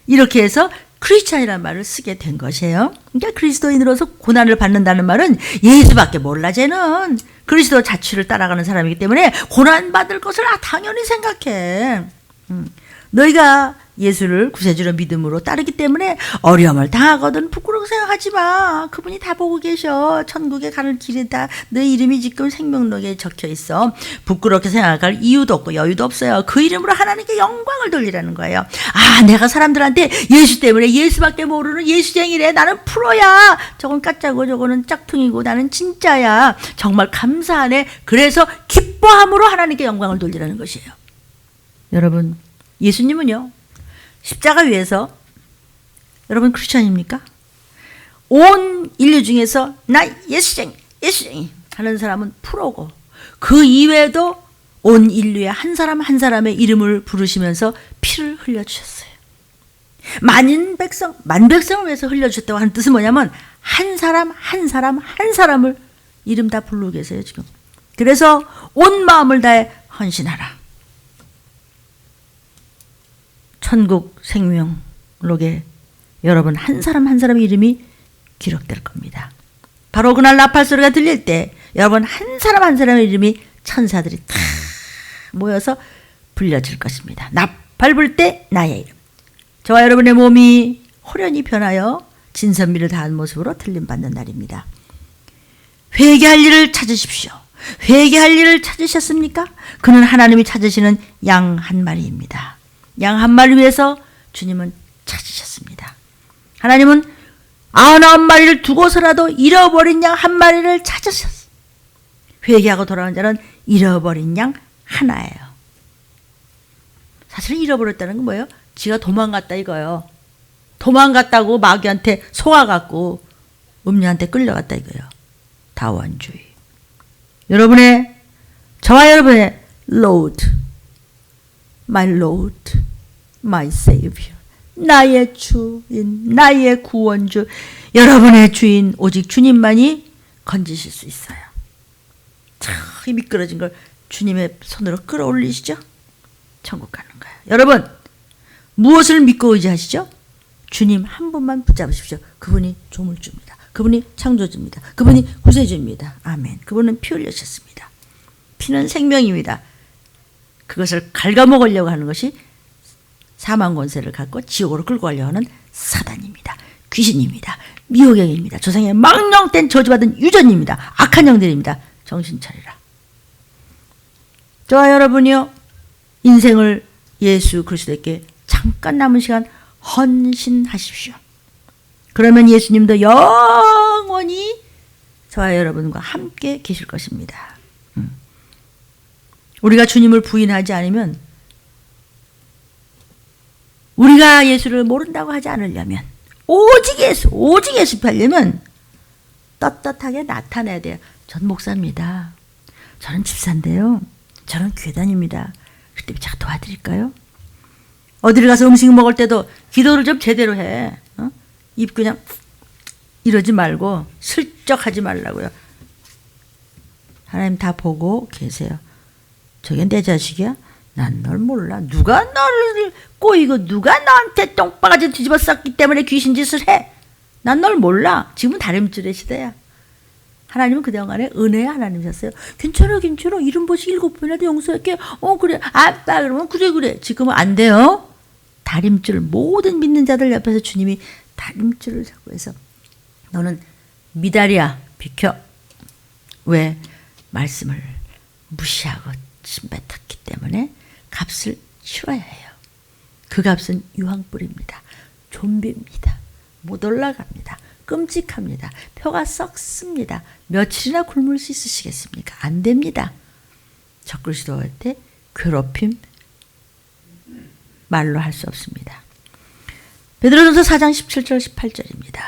이렇게 해서 크리스찬이라는 말을 쓰게 된 것이에요. 그러니까 그리스도인으로서 고난을 받는다는 말은 예수밖에 몰라 쟤는. 그리스도 자취를 따라가는 사람이기 때문에 고난받을 것을 당연히 생각해. 너희가 예수를 구세주로 믿음으로 따르기 때문에 어려움을 당하거든 부끄러워 생각하지 마. 그분이 다 보고 계셔. 천국에 가는 길이다. 너 이름이 지금 생명록에 적혀 있어. 부끄럽게 생각할 이유도 없고 여유도 없어요. 그 이름으로 하나님께 영광을 돌리라는 거예요. 내가 사람들한테 예수 때문에 예수밖에 모르는 예수쟁이래. 나는 프로야. 저건 가짜고 저거는 짝퉁이고 나는 진짜야. 정말 감사하네. 그래서 기뻐함으로 하나님께 영광을 돌리라는 것이에요. 여러분, 예수님은요, 십자가 위에서, 여러분 크리스천입니까? 온 인류 중에서 나 예수쟁이 하는 사람은 프로고, 그 이외에도 온 인류의 한 사람 한 사람의 이름을 부르시면서 피를 흘려주셨어요. 만 백성을 위해서 흘려주셨다고 하는 뜻은 뭐냐면 한 사람 한 사람을 이름 다 부르고 계세요 지금. 그래서 온 마음을 다해 헌신하라. 천국 생명록에 여러분 한 사람 한 사람의 이름이 기록될 겁니다. 바로 그날 나팔 소리가 들릴 때 여러분 한 사람 한 사람의 이름이 천사들이 다 모여서 불려질 것입니다. 나팔 불 때 나의 이름. 저와 여러분의 몸이 호련히 변하여 진선미를 다한 모습으로 들림받는 날입니다. 회개할 일을 찾으십시오. 회개할 일을 찾으셨습니까? 그는 하나님이 찾으시는 양 한 마리입니다. 양 한 마리 위해서 주님은 찾으셨습니다. 하나님은 99마리를 두고서라도 잃어버린 양 한 마리를 찾으셨어요. 회개하고 돌아온 자는 잃어버린 양 하나예요. 사실 잃어버렸다는 건 뭐예요? 지가 도망갔다 이거예요. 도망갔다고 마귀한테 속아갖고 음녀한테 끌려갔다 이거예요. 다원주의. 저와 여러분의 Lord, my Lord, my Savior, 나의 주인, 나의 구원주, 여러분의 주인 오직 주님만이 건지실 수 있어요. 참 미끄러진 걸 주님의 손으로 끌어올리시죠. 천국 가는 거예요. 여러분 무엇을 믿고 의지하시죠? 주님 한 분만 붙잡으십시오. 그분이 조물주입니다. 그분이 창조주입니다. 그분이 구세주입니다. 아멘. 그분은 피 흘리셨습니다. 피는 생명입니다. 그것을 갉아먹으려고 하는 것이 사망 권세를 갖고 지옥으로 끌고 가려고 하는 사단입니다. 귀신입니다. 미혹행입니다. 조상의 망령된 저주받은 유전입니다. 악한 영들입니다. 정신 차리라. 저와 여러분이요, 인생을 예수 그리스도께 잠깐 남은 시간 헌신하십시오. 그러면 예수님도 영원히 저와 여러분과 함께 계실 것입니다. 우리가 주님을 부인하지 않으면, 우리가 예수를 모른다고 하지 않으려면, 오직 예수 하려면 떳떳하게 나타내야 돼요. 전 목사입니다. 저는 집사인데요. 저는 교회 다닙니다. 그때 제가 도와드릴까요? 어디를 가서 음식 먹을 때도 기도를 좀 제대로 해. 입 그냥 이러지 말고 슬쩍 하지 말라고요. 하나님 다 보고 계세요. 저게 내 자식이야? 난 널 몰라. 누가 너를 꼬이고 누가 너한테 똥바가지 뒤집어 쌌기 때문에 귀신 짓을 해? 난 널 몰라. 지금은 다림질의 시대야. 하나님은 그동안에 은혜의 하나님이셨어요. 괜찮아. 이름 보시 7번이라도 용서할게. 그래. 아빠 그러면 그래. 지금은 안 돼요. 다림줄, 모든 믿는 자들 옆에서 주님이 다림줄을 잡고 해서 너는 미달이야. 비켜. 왜? 말씀을 무시하고 침뱉었기 때문에 값을 치러야 해요. 그 값은 유황불입니다. 좀비입니다. 못 올라갑니다. 끔찍합니다. 표가 썩습니다. 며칠이나 굶을 수 있으시겠습니까? 안 됩니다. 적그리스도한테 괴롭힘 말로 할 수 없습니다. 베드로전서 4장 17절 18절입니다.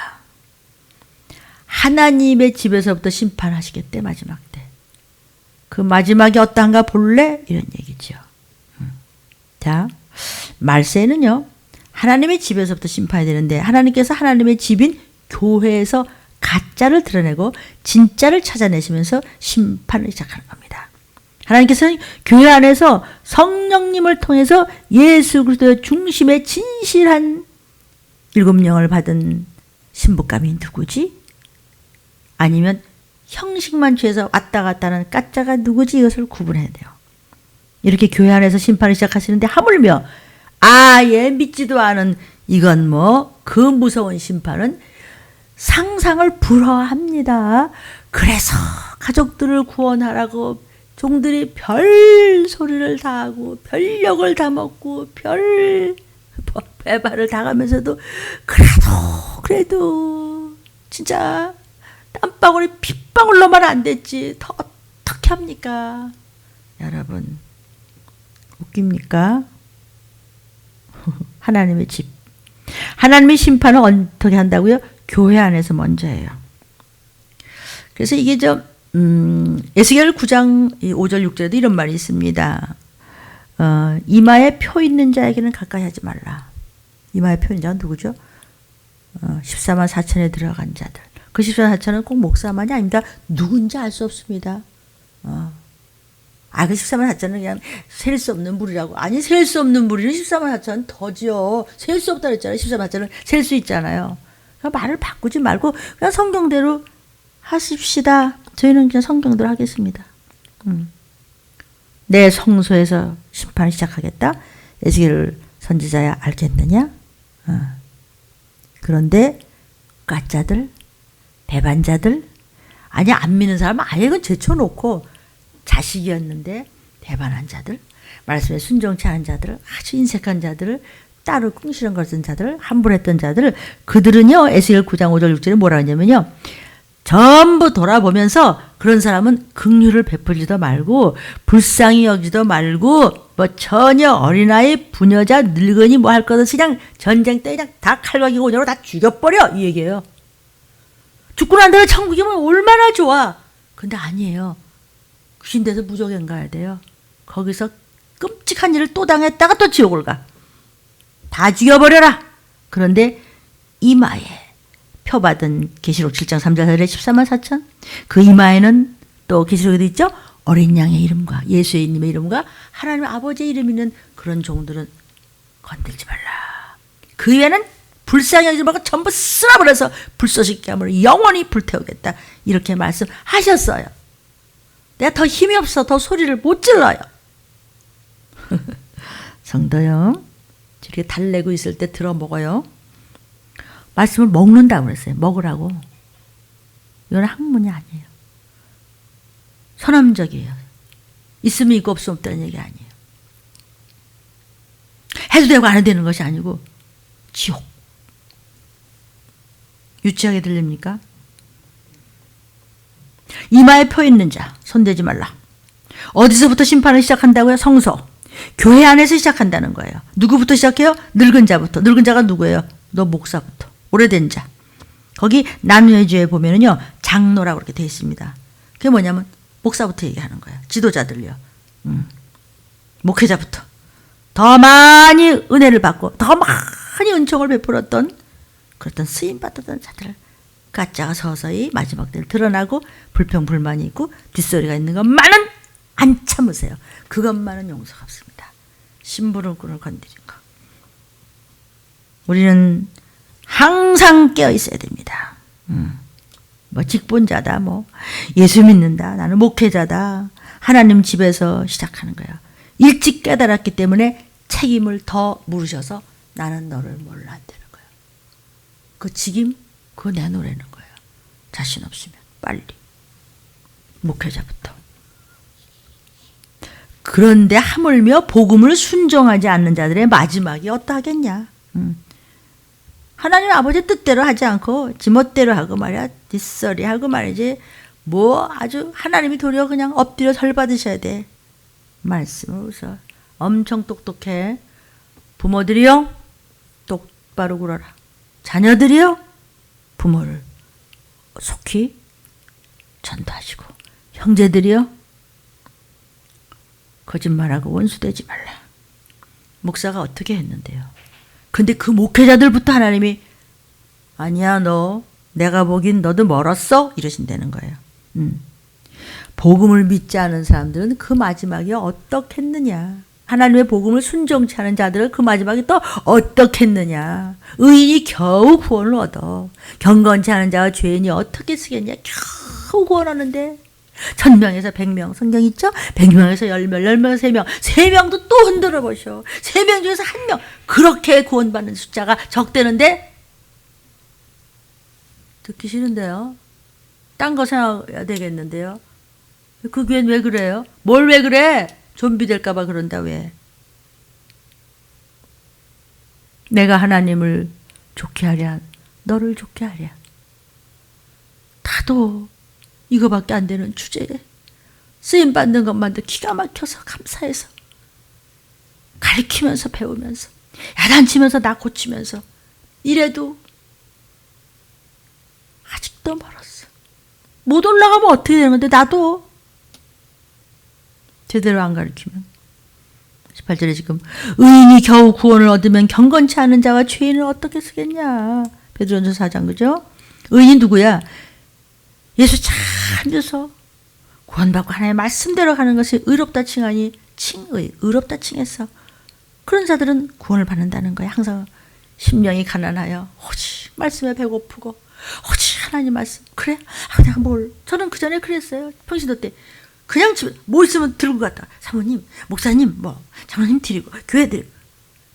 하나님의 집에서부터 심판하시겠대. 마지막 때. 그 마지막이 어떠한가 볼래? 이런 얘기죠. 자, 말세는요, 하나님의 집에서부터 심판이 되는데, 하나님께서 하나님의 집인 교회에서 가짜를 드러내고 진짜를 찾아내시면서 심판을 시작하는 겁니다. 하나님께서는 교회 안에서 성령님을 통해서 예수 그리스도의 중심의 진실한 7영을 받은 신부감이 누구지? 아니면 형식만 취해서 왔다 갔다 하는 가짜가 누구지 이것을 구분해야 돼요. 이렇게 교회 안에서 심판을 시작하시는데 하물며 아예 믿지도 않은 이건 뭐 그 무서운 심판은 상상을 불허합니다. 그래서 가족들을 구원하라고 종들이 별 소리를 다 하고 별력을 다 먹고 별 배발을 다 가면서도 그래도 진짜 땀방울이 핏방울로만 안 됐지 더 어떻게 합니까? 여러분 웃깁니까? 하나님의 집, 하나님의 심판을 어떻게 한다고요? 교회 안에서 먼저 해요. 그래서 이게 에스겔 9장 5절 6절에도 이런 말이 있습니다. 이마에 표 있는 자에게는 가까이 하지 말라. 이마에 표 있는 자는 누구죠? 14만 4천에 들어간 자들. 그 14만 4천은 꼭 목사만이 아닙니다. 누군지 알 수 없습니다. 그 14만 4천은 그냥 셀 수 없는 무리라고. 아니, 셀 수 없는 무리는 14만 4천은 더지요. 셀 수 없다 그랬잖아요. 14만 4천은 셀 수 있잖아요. 그러니까 말을 바꾸지 말고 그냥 성경대로 하십시다. 저희는 그냥 성경대로 하겠습니다. 내 성소에서 심판을 시작하겠다. 에스겔 선지자야 알겠느냐? 그런데 가짜들, 배반자들, 아니 안 믿는 사람은 아예 그건 제쳐놓고 자식이었는데 배반한 자들, 말씀에 순종치 않은 자들, 아주 인색한 자들을 따로 꿍시렁 거렸던 자들, 함부했던 자들, 그들은요 에스겔 9장 5절 6절에 뭐라 하냐면요, 전부 돌아보면서 그런 사람은 긍휼을 베풀지도 말고 불쌍히 여기지도 말고 뭐 처녀, 어린아이, 부녀자, 늙은이 뭐 할 것 없이 그냥 전쟁 때 그냥 다 칼과 기고녀로 다 죽여버려 이 얘기예요. 죽고 난 다음에 천국이면 얼마나 좋아. 근데 아니에요. 귀신돼서 무조건 가야 돼요. 거기서 끔찍한 일을 또 당했다가 또 지옥을 가. 다 죽여버려라. 그런데 이마에 표받은 계시록 7장 3절 4절에 14만 4천, 그 이마에는 또 계시록에도 있죠. 어린 양의 이름과 예수의 이름의 이름과 하나님 아버지의 이름 있는 그런 종들은 건들지 말라. 그 위에는 불쌍히 여기지 말고 전부 쓸어버려서 불쏘시게 함으로 영원히 불태우겠다. 이렇게 말씀하셨어요. 내가 더 힘이 없어 더 소리를 못 질러요. 성도요, 이렇게 달래고 있을 때 들어 먹어요. 말씀을 먹는다고 그랬어요. 먹으라고. 이건 학문이 아니에요. 선언적이에요. 있으면 있고 없으면 없다는 얘기 아니에요. 해도 되고 안 해도 되는 것이 아니고 지옥. 유치하게 들립니까? 이마에 표 있는 자 손대지 말라. 어디서부터 심판을 시작한다고요? 성소. 교회 안에서 시작한다는 거예요. 누구부터 시작해요? 늙은 자부터. 늙은 자가 누구예요? 너 목사부터. 오래된 자. 거기 난회주에 보면은요, 장로라고 그렇게 되어 있습니다. 그게 뭐냐면 목사부터 얘기하는 거예요. 지도자들요. 목회자부터. 더 많이 은혜를 받고 더 많이 은총을 베풀었던 그랬던 쓰임 받았던 자들. 가짜가 서서히 마지막 때를 드러나고 불평불만이 있고 뒷소리가 있는 것만은 안 참으세요. 그것만은 용서가 없습니다. 심부름꾼을 건드린 거. 우리는 항상 깨어 있어야 됩니다. 뭐 직분자다, 뭐 예수 믿는다, 나는 목회자다, 하나님 집에서 시작하는 거예요. 일찍 깨달았기 때문에 책임을 더 물으셔서 나는 너를 몰라 안 되는 거예요. 그 책임 그거 내놓으라는 거예요. 자신 없으면 빨리. 목회자부터. 그런데 하물며 복음을 순종하지 않는 자들의 마지막이 어떠하겠냐. 하나님 아버지 뜻대로 하지 않고 지멋대로 하고 말이야. 뒷소리 하고 말이지. 뭐 아주 하나님이 도리어 그냥 엎드려 절 받으셔야 돼. 말씀을 우선. 엄청 똑똑해. 부모들이요, 똑바로 굴어라. 자녀들이요, 부모를 속히 전도하시고, 형제들이요, 거짓말하고 원수되지 말라. 목사가 어떻게 했는데요? 근데 그 목회자들부터 하나님이 아니야, 너 내가 보긴 너도 멀었어 이러신다는 거예요. 복음을 믿지 않은 사람들은 그 마지막이 어떻겠느냐. 하나님의 복음을 순종치 않은 자들은 그 마지막이 또 겨우 구원하는데 1000명에서 100명 성경 있죠? 100명에서 10명, 10명에서 3명, 3명도 또 흔들어 보셔. 3명 중에서 1명 그렇게 구원받는 숫자가 적대는데 듣기 싫은데요. 딴 거 생각해야 되겠는데요. 그 교회는 왜 그래요? 뭘 왜 그래? 좀비 될까 봐 그런다 왜? 내가 하나님을 좋게 하랴 너를 좋게 하랴. 다도 이거밖에 안 되는 주제에 쓰임 받는 것만도 기가 막혀서 감사해서 가르치면서 배우면서 야단치면서 나 고치면서 이래도 아직도 멀었어. 못 올라가면 어떻게 되는 건데 나도 제대로 안 가르치면 18절에 지금 의인이 겨우 구원을 얻으면 경건치 않은 자와 죄인은 어떻게 쓰겠냐. 베드로전서 4장 그죠? 의인이 누구야? 예수 잘 믿어서 구원받고 하나님의 말씀대로 가는 것이 의롭다 칭하니 칭의 의롭다 칭했어. 그런 자들은 구원을 받는다는 거야. 항상 심령이 가난하여 오직 말씀에 배고프고 오직 하나님 말씀 그래? 그냥 뭘 저는 그 전에 그랬어요. 평신도 때 그냥 집에 뭐 있으면 들고 갔다. 사모님 목사님 뭐 장로님 드리고 교회 드리고.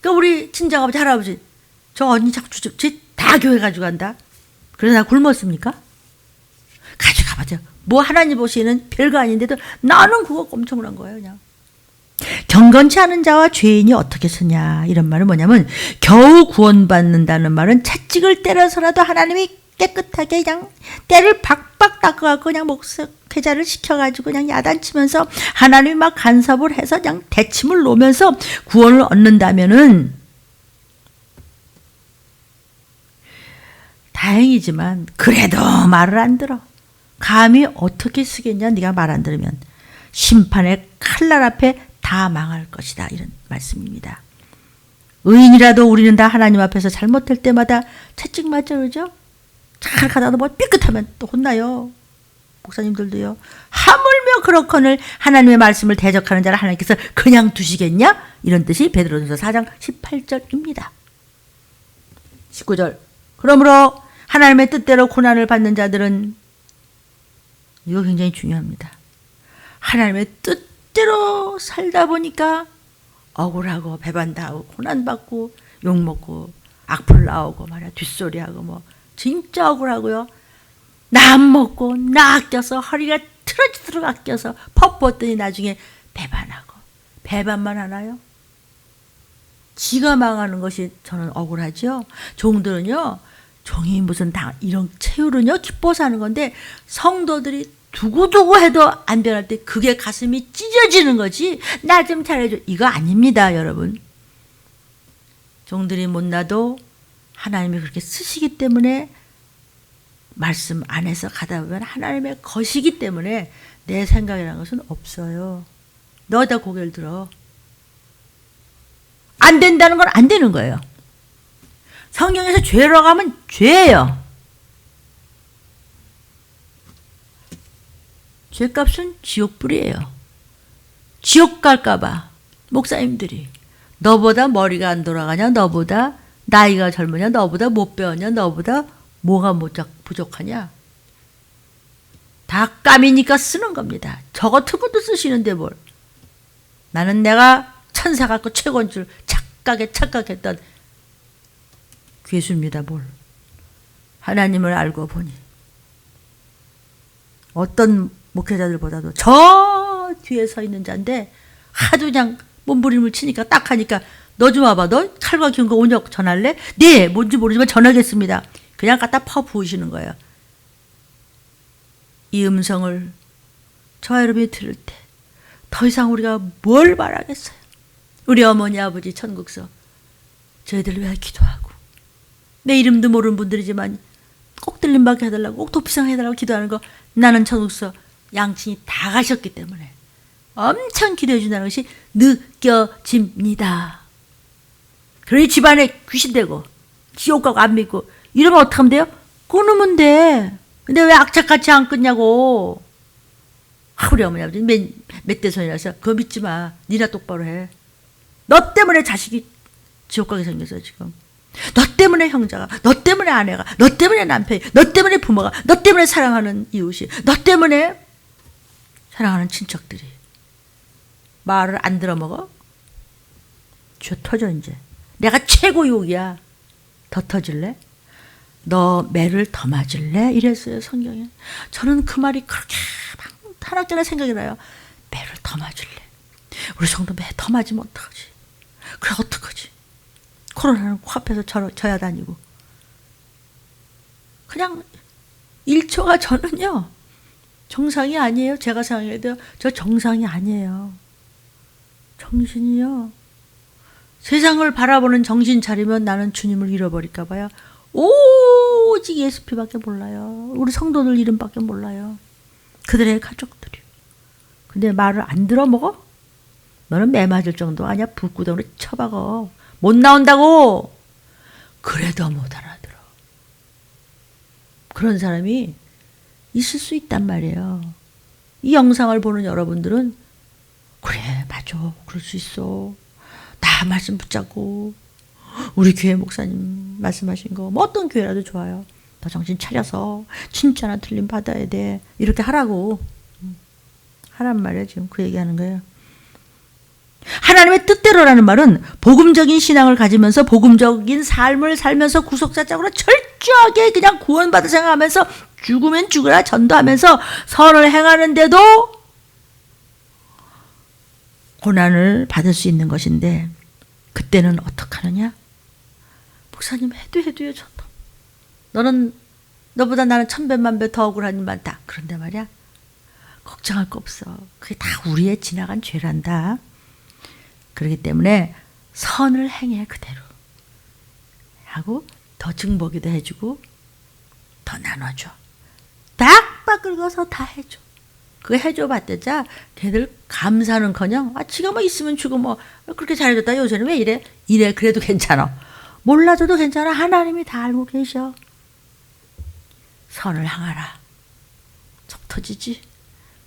그러니까 우리 친정아버지 할아버지 저 언니 자꾸 주죠. 다 교회 가져간다. 그래서 나 굶었습니까? 가져가봐요. 뭐 하나님 보시는 별거 아닌데도 나는 그거 엄청난 거예요. 그냥 경건치 않은 자와 죄인이 어떻게 쓰냐. 이런 말은 뭐냐면 겨우 구원받는다는 말은 채찍을 때려서라도 하나님이 깨끗하게 그냥 때를 박박 닦아갖고 그냥 목회자를 시켜가지고 그냥 야단치면서 하나님이 막 간섭을 해서 그냥 대침을 놓으면서 구원을 얻는다면은 다행이지만 그래도 말을 안 들어. 감히 어떻게 쓰겠냐. 네가 말 안 들으면 심판의 칼날 앞에 다 망할 것이다. 이런 말씀입니다. 의인이라도 우리는 다 하나님 앞에서 잘못할 때마다 채찍 맞죠. 그러죠? 잘 가다가 뭐 삐끗하면 또 혼나요. 목사님들도요. 하물며 그렇거늘 하나님의 말씀을 대적하는 자를 하나님께서 그냥 두시겠냐? 이런 뜻이 베드로전서 4장 18절입니다. 19절 그러므로 하나님의 뜻대로 고난을 받는 자들은 이거 굉장히 중요합니다. 하나님의 뜻대로 살다 보니까 억울하고 배반당하고 고난받고 욕먹고 악플 나오고 말이야 뒷소리하고 뭐 진짜 억울하고요. 나 안 먹고 나 아껴서 허리가 틀어지도록 아껴서 퍼부었더니 나중에 배반하고 배반만 하나요? 지가 망하는 것이 저는 억울하죠. 종들은요. 종이 무슨 이런 체율은요. 기뻐서 하는 건데 성도들이 두고두고 해도 안 변할 때 그게 가슴이 찢어지는 거지. 나 좀 잘해줘. 이거 아닙니다. 여러분. 종들이 못나도 하나님이 그렇게 쓰시기 때문에 말씀 안에서 가다 보면 하나님의 것이기 때문에 내 생각이라는 것은 없어요. 너다 고개를 들어. 안 된다는 건 안 되는 거예요. 성경에서 죄라고 하면 죄예요. 죄값은 지옥불이에요. 지옥 갈까봐 목사님들이 너보다 머리가 안 돌아가냐, 너보다 나이가 젊으냐, 너보다 못 배웠냐, 너보다 뭐가 부족하냐. 다 까미니까 쓰는 겁니다. 저 같은 것도 쓰시는데 뭘. 나는 내가 천사 같고 최고인 줄 착각에 착각했던 괴수입니다. 뭘. 하나님을 알고 보니 어떤 목회자들보다도 저 뒤에 서 있는 자인데 하도 그냥 몸부림을 치니까 딱 하니까 너 좀 와봐. 너 칼과 기운 거 온역 전할래? 네. 뭔지 모르지만 전하겠습니다. 그냥 갖다 퍼 부으시는 거예요. 이 음성을 저와 여러분이 들을 때 더 이상 우리가 뭘 말하겠어요. 우리 어머니 아버지 천국서 저희들 왜 기도하고 내 이름도 모르는 분들이지만 꼭 들림받게 해달라고 꼭 도피상 해달라고 기도하는 거 나는 천국서 양친이 다 가셨기 때문에 엄청 기도해 준다는 것이 느껴집니다. 그러니 집안에 귀신되고 지옥 가고 안 믿고 이러면 어떡하면 돼요? 끊으면 돼. 근데 왜 악착같이 안 끊냐고. 우리 어머니 아버지 멧돼손이라서 그거 믿지 마. 니나 똑바로 해. 너 때문에 자식이 지옥 가게 생겼어 지금. 너 때문에 형제가, 너 때문에 아내가, 너 때문에 남편이, 너 때문에 부모가, 너 때문에 사랑하는 이웃이, 너 때문에 사랑하는 친척들이 말을 안 들어먹어? 쥐어 터져 이제. 내가 최고 욕이야. 더 터질래? 너 매를 더 맞을래? 이랬어요 성경에. 저는 그 말이 그렇게 한학전에 생각이 나요. 매를 더 맞을래? 우리 성도 매 더 맞으면 어떡하지? 그래 어떡하지? 코로나는 코앞에서 져야 다니고. 그냥 1초가 저는요 정상이 아니에요. 제가 생각해도 저 정상이 아니에요. 정신이요. 세상을 바라보는 정신 차리면 나는 주님을 잃어버릴까 봐요. 오직 예수피밖에 몰라요. 우리 성도들 이름밖에 몰라요. 그들의 가족들이. 근데 말을 안 들어먹어? 너는 매 맞을 정도 아니야. 불구덩이로 쳐박어. 못 나온다고. 그래도 못 알아들어. 그런 사람이 있을 수 있단 말이에요. 이 영상을 보는 여러분들은 그래 맞아 그럴 수 있어. 나 말씀 붙잡고 우리 교회 목사님 말씀하신 거 뭐 어떤 교회라도 좋아요. 더 정신 차려서 진짜나 틀림 받아야 돼. 이렇게 하라고. 하란 말이에요. 지금 그 얘기하는 거예요. 하나님의 뜻대로라는 말은 복음적인 신앙을 가지면서 복음적인 삶을 살면서 구속사적으로 철저하게 그냥 구원받을 생각하면서 죽으면 죽으라 전도하면서 선을 행하는데도 고난을 받을 수 있는 것인데 그때는 어떡하느냐? 목사님 해도요 전도. 너보다 나는 1000배 더 억울한 일 많다. 그런데 말이야 걱정할 거 없어. 그게 다 우리의 지나간 죄란다. 그렇기 때문에 선을 행해 그대로 하고 더 증보기도 해주고 더 나눠줘. 딱 긁어서 다 해줘. 그거 해줘 봤대자 걔들 감사는커녕 지가 뭐 있으면 주고 뭐 그렇게 잘해줬다. 요새는 왜 이래? 이래 그래도 괜찮아. 몰라줘도 괜찮아. 하나님이 다 알고 계셔. 선을 행하라. 속 터지지?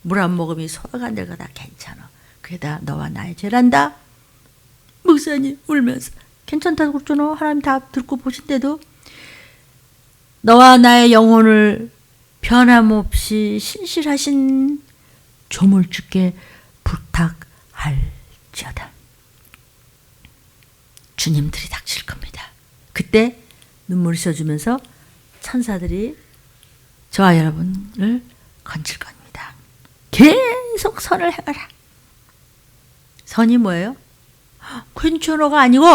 물 한 모금이 소화가 안 될거다. 괜찮아. 그게 다 너와 나의 죄란다. 목사님 울면서 괜찮다고 그러잖아. 하나님 다 듣고 보신데도 너와 나의 영혼을 변함없이 신실하신 조물주께 부탁할지어다. 주님 들이닥칠 겁니다. 그때 눈물이 쏟아지면서 천사들이 저와 여러분을 건질 겁니다. 계속 선을 행하라. 선이 뭐예요? 괜찮아가 아니고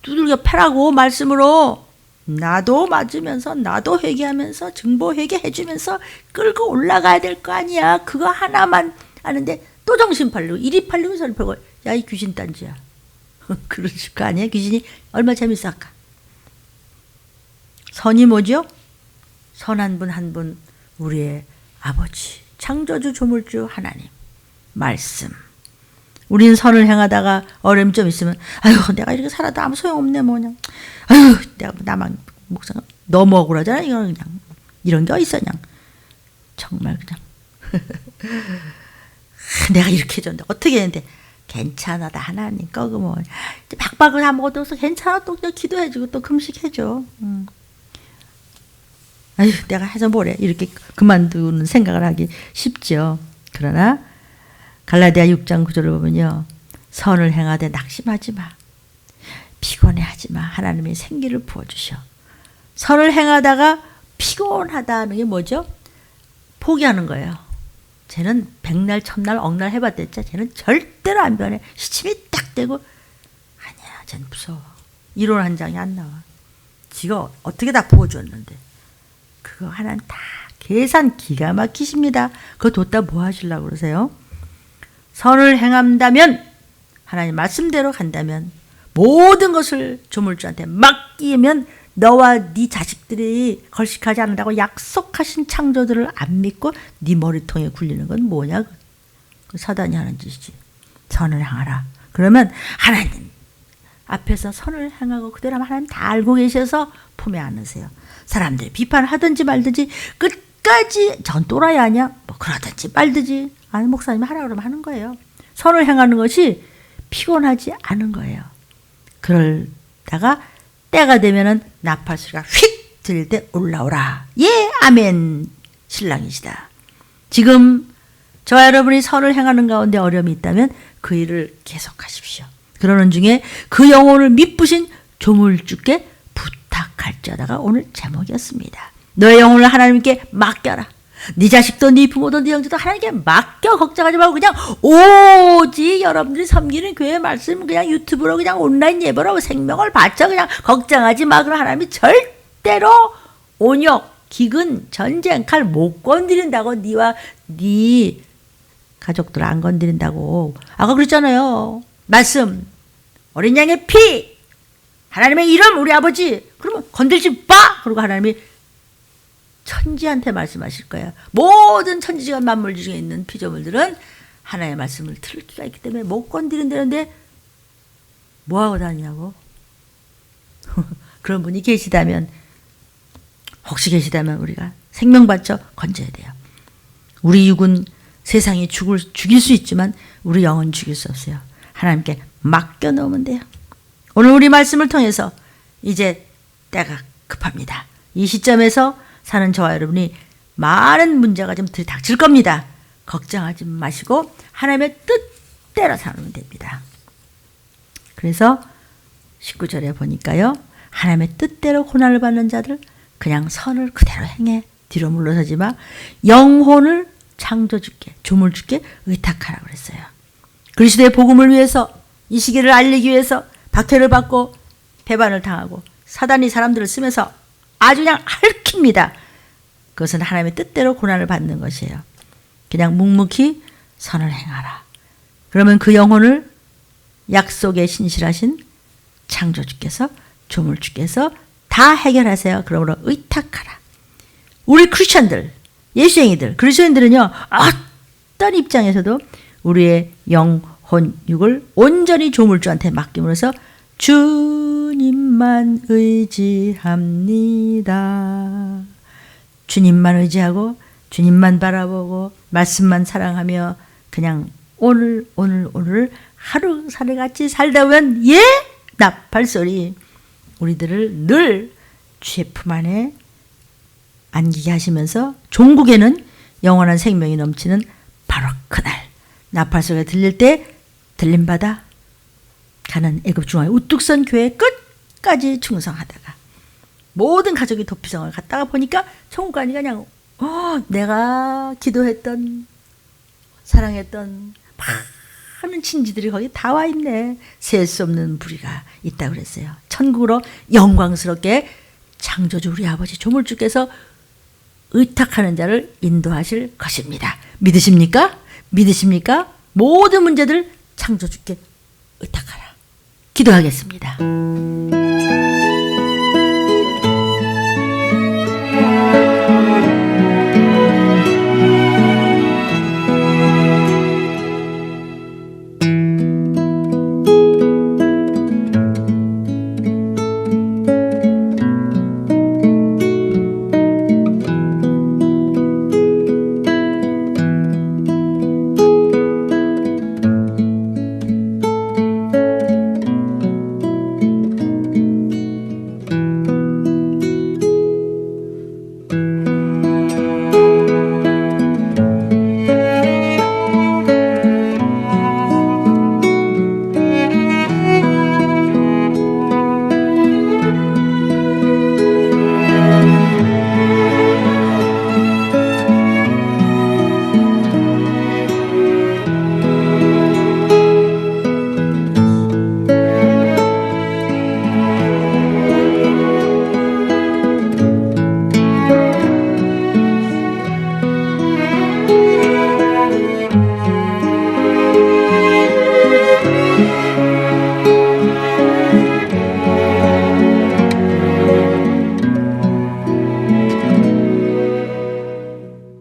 두들겨 패라고 말씀으로 나도 맞으면서 나도 회개하면서 증보 회개해주면서 끌고 올라가야 될 거 아니야. 그거 하나만 아는데 또 정신 팔리고 이리 팔리고 저리 팔고 야 이 귀신 딴지야. 그러실 거 아니야. 귀신이 얼마나 재밌을까. 선이 뭐죠? 선 한 분 한 분 우리의 아버지 창조주 조물주 하나님 말씀. 우린 선을 행하다가 어려움 좀 있으면 아유 내가 이렇게 살아도 아무 소용없네 뭐냐. 아유 내가 나만 목사가 너무 억울하잖아. 이건 그냥 이런 게 어딨어 그냥. 정말 그냥 내가 이렇게 해줬는데 어떻게 했는데 괜찮아 나 하나님 거고 뭐 박박을 아무것도 없어 괜찮아 또 기도해주고 또 금식해줘. 아유 내가 해서 뭐래 이렇게 그만두는 생각을 하기 쉽죠. 그러나 갈라디아 6장 9절을 보면요. 선을 행하되 낙심하지 마. 피곤해하지 마. 하나님이 생기를 부어주셔. 선을 행하다가 피곤하다는 게 뭐죠? 포기하는 거예요. 쟤는 백날 천날 억날 해봤댔자 쟤는 절대로 안 변해. 시침이 딱 되고 아니야 쟤는 무서워. 이론 한 장이 안 나와. 지가 어떻게 다 부어줬는데 그거 하나는 다 계산 기가 막히십니다. 그거 뒀다 뭐 하시려고 그러세요? 선을 행한다면 하나님 말씀대로 간다면 모든 것을 조물주한테 맡기면 너와 네 자식들이 걸식하지 않는다고 약속하신 창조들을 안 믿고 네 머리통에 굴리는 건 뭐냐? 그 사단이 하는 짓이지. 선을 행하라. 그러면 하나님 앞에서 선을 행하고 그대로 하나님 다 알고 계셔서 품에 안으세요. 사람들이 비판하든지 말든지 끝까지 전 또라이 아니야? 뭐 그러든지 말든지 아니 목사님이 하라 그러면 하는 거예요. 선을 행하는 것이 피곤하지 않은 거예요. 그러다가 때가 되면은 나팔 소리가 휙 들릴 때 올라오라. 예, 아멘. 신랑이시다. 지금 저와 여러분이 선을 행하는 가운데 어려움이 있다면 그 일을 계속하십시오. 그러는 중에 그 영혼을 미쁘신 조물주께 부탁할지어다가 오늘 제목이었습니다. 너의 영혼을 하나님께 맡겨라. 네 자식도 네 부모도 네 형제도 하나님께 맡겨. 걱정하지 말고 그냥 오직 여러분들이 섬기는 교회 말씀 그냥 유튜브로 그냥 온라인 예배로 생명을 바쳐 그냥 걱정하지 마. 그럼 하나님이 절대로 온역, 기근, 전쟁, 칼 못 건드린다고. 네와 네 가족들 안 건드린다고. 아까 그랬잖아요. 말씀 어린 양의 피 하나님의 이름 우리 아버지 그러면 건들지 마. 그리고 하나님이 천지한테 말씀하실 거예요. 모든 천지가 만물 중에 있는 피조물들은 하나님의 말씀을 들을 수가 있기 때문에 못 건드린다는데 뭐하고 다니냐고. 그런 분이 계시다면 혹시 계시다면 우리가 생명 바쳐 건져야 돼요. 우리 육은 세상이 죽일 수 있지만 우리 영은 죽일 수 없어요. 하나님께 맡겨놓으면 돼요. 오늘 우리 말씀을 통해서 이제 때가 급합니다. 이 시점에서 사는 저와 여러분이 많은 문제가 좀 닥칠 겁니다. 걱정하지 마시고 하나님의 뜻대로 살면 됩니다. 그래서 19절에 보니까요. 하나님의 뜻대로 고난을 받는 자들 그냥 선을 그대로 행해. 뒤로 물러서지 마. 영혼을 창조주께 조물주께 의탁하라고 그랬어요. 그리스도의 복음을 위해서 이 시기를 알리기 위해서 박해를 받고 배반을 당하고 사단이 사람들을 쓰면서 아주 그냥 핥힙니다. 그것은 하나님의 뜻대로 고난을 받는 것이에요. 그냥 묵묵히 선을 행하라. 그러면 그 영혼을 약속에 신실하신 창조주께서 조물주께서 다 해결하세요. 그러므로 의탁하라. 우리 크리스천들, 예수행이들, 그리스도인들은요. 어떤 입장에서도 우리의 영혼, 육을 온전히 조물주한테 맡김으로써 주님만 의지합니다. 주님만 의지하고 주님만 바라보고 말씀만 사랑하며 그냥 오늘 하루살이같이 살다 보면 예? 나팔소리 우리들을 늘 주의 품 안에 안기게 하시면서 종국에는 영원한 생명이 넘치는 바로 그날 나팔소리가 들릴 때 들림받아 가는 애굽 중앙의 우뚝 선 교회 끝까지 충성하다가 모든 가족이 도피성을 갔다가 보니까 천국관이 그냥 내가 기도했던 사랑했던 많은 친지들이 거기 다 와 있네. 셀 수 없는 무리가 있다고 그랬어요. 천국으로 영광스럽게 창조주 우리 아버지 조물주께서 의탁하는 자를 인도하실 것입니다. 믿으십니까? 믿으십니까? 모든 문제들 창조주께 의탁하라. 기도하겠습니다.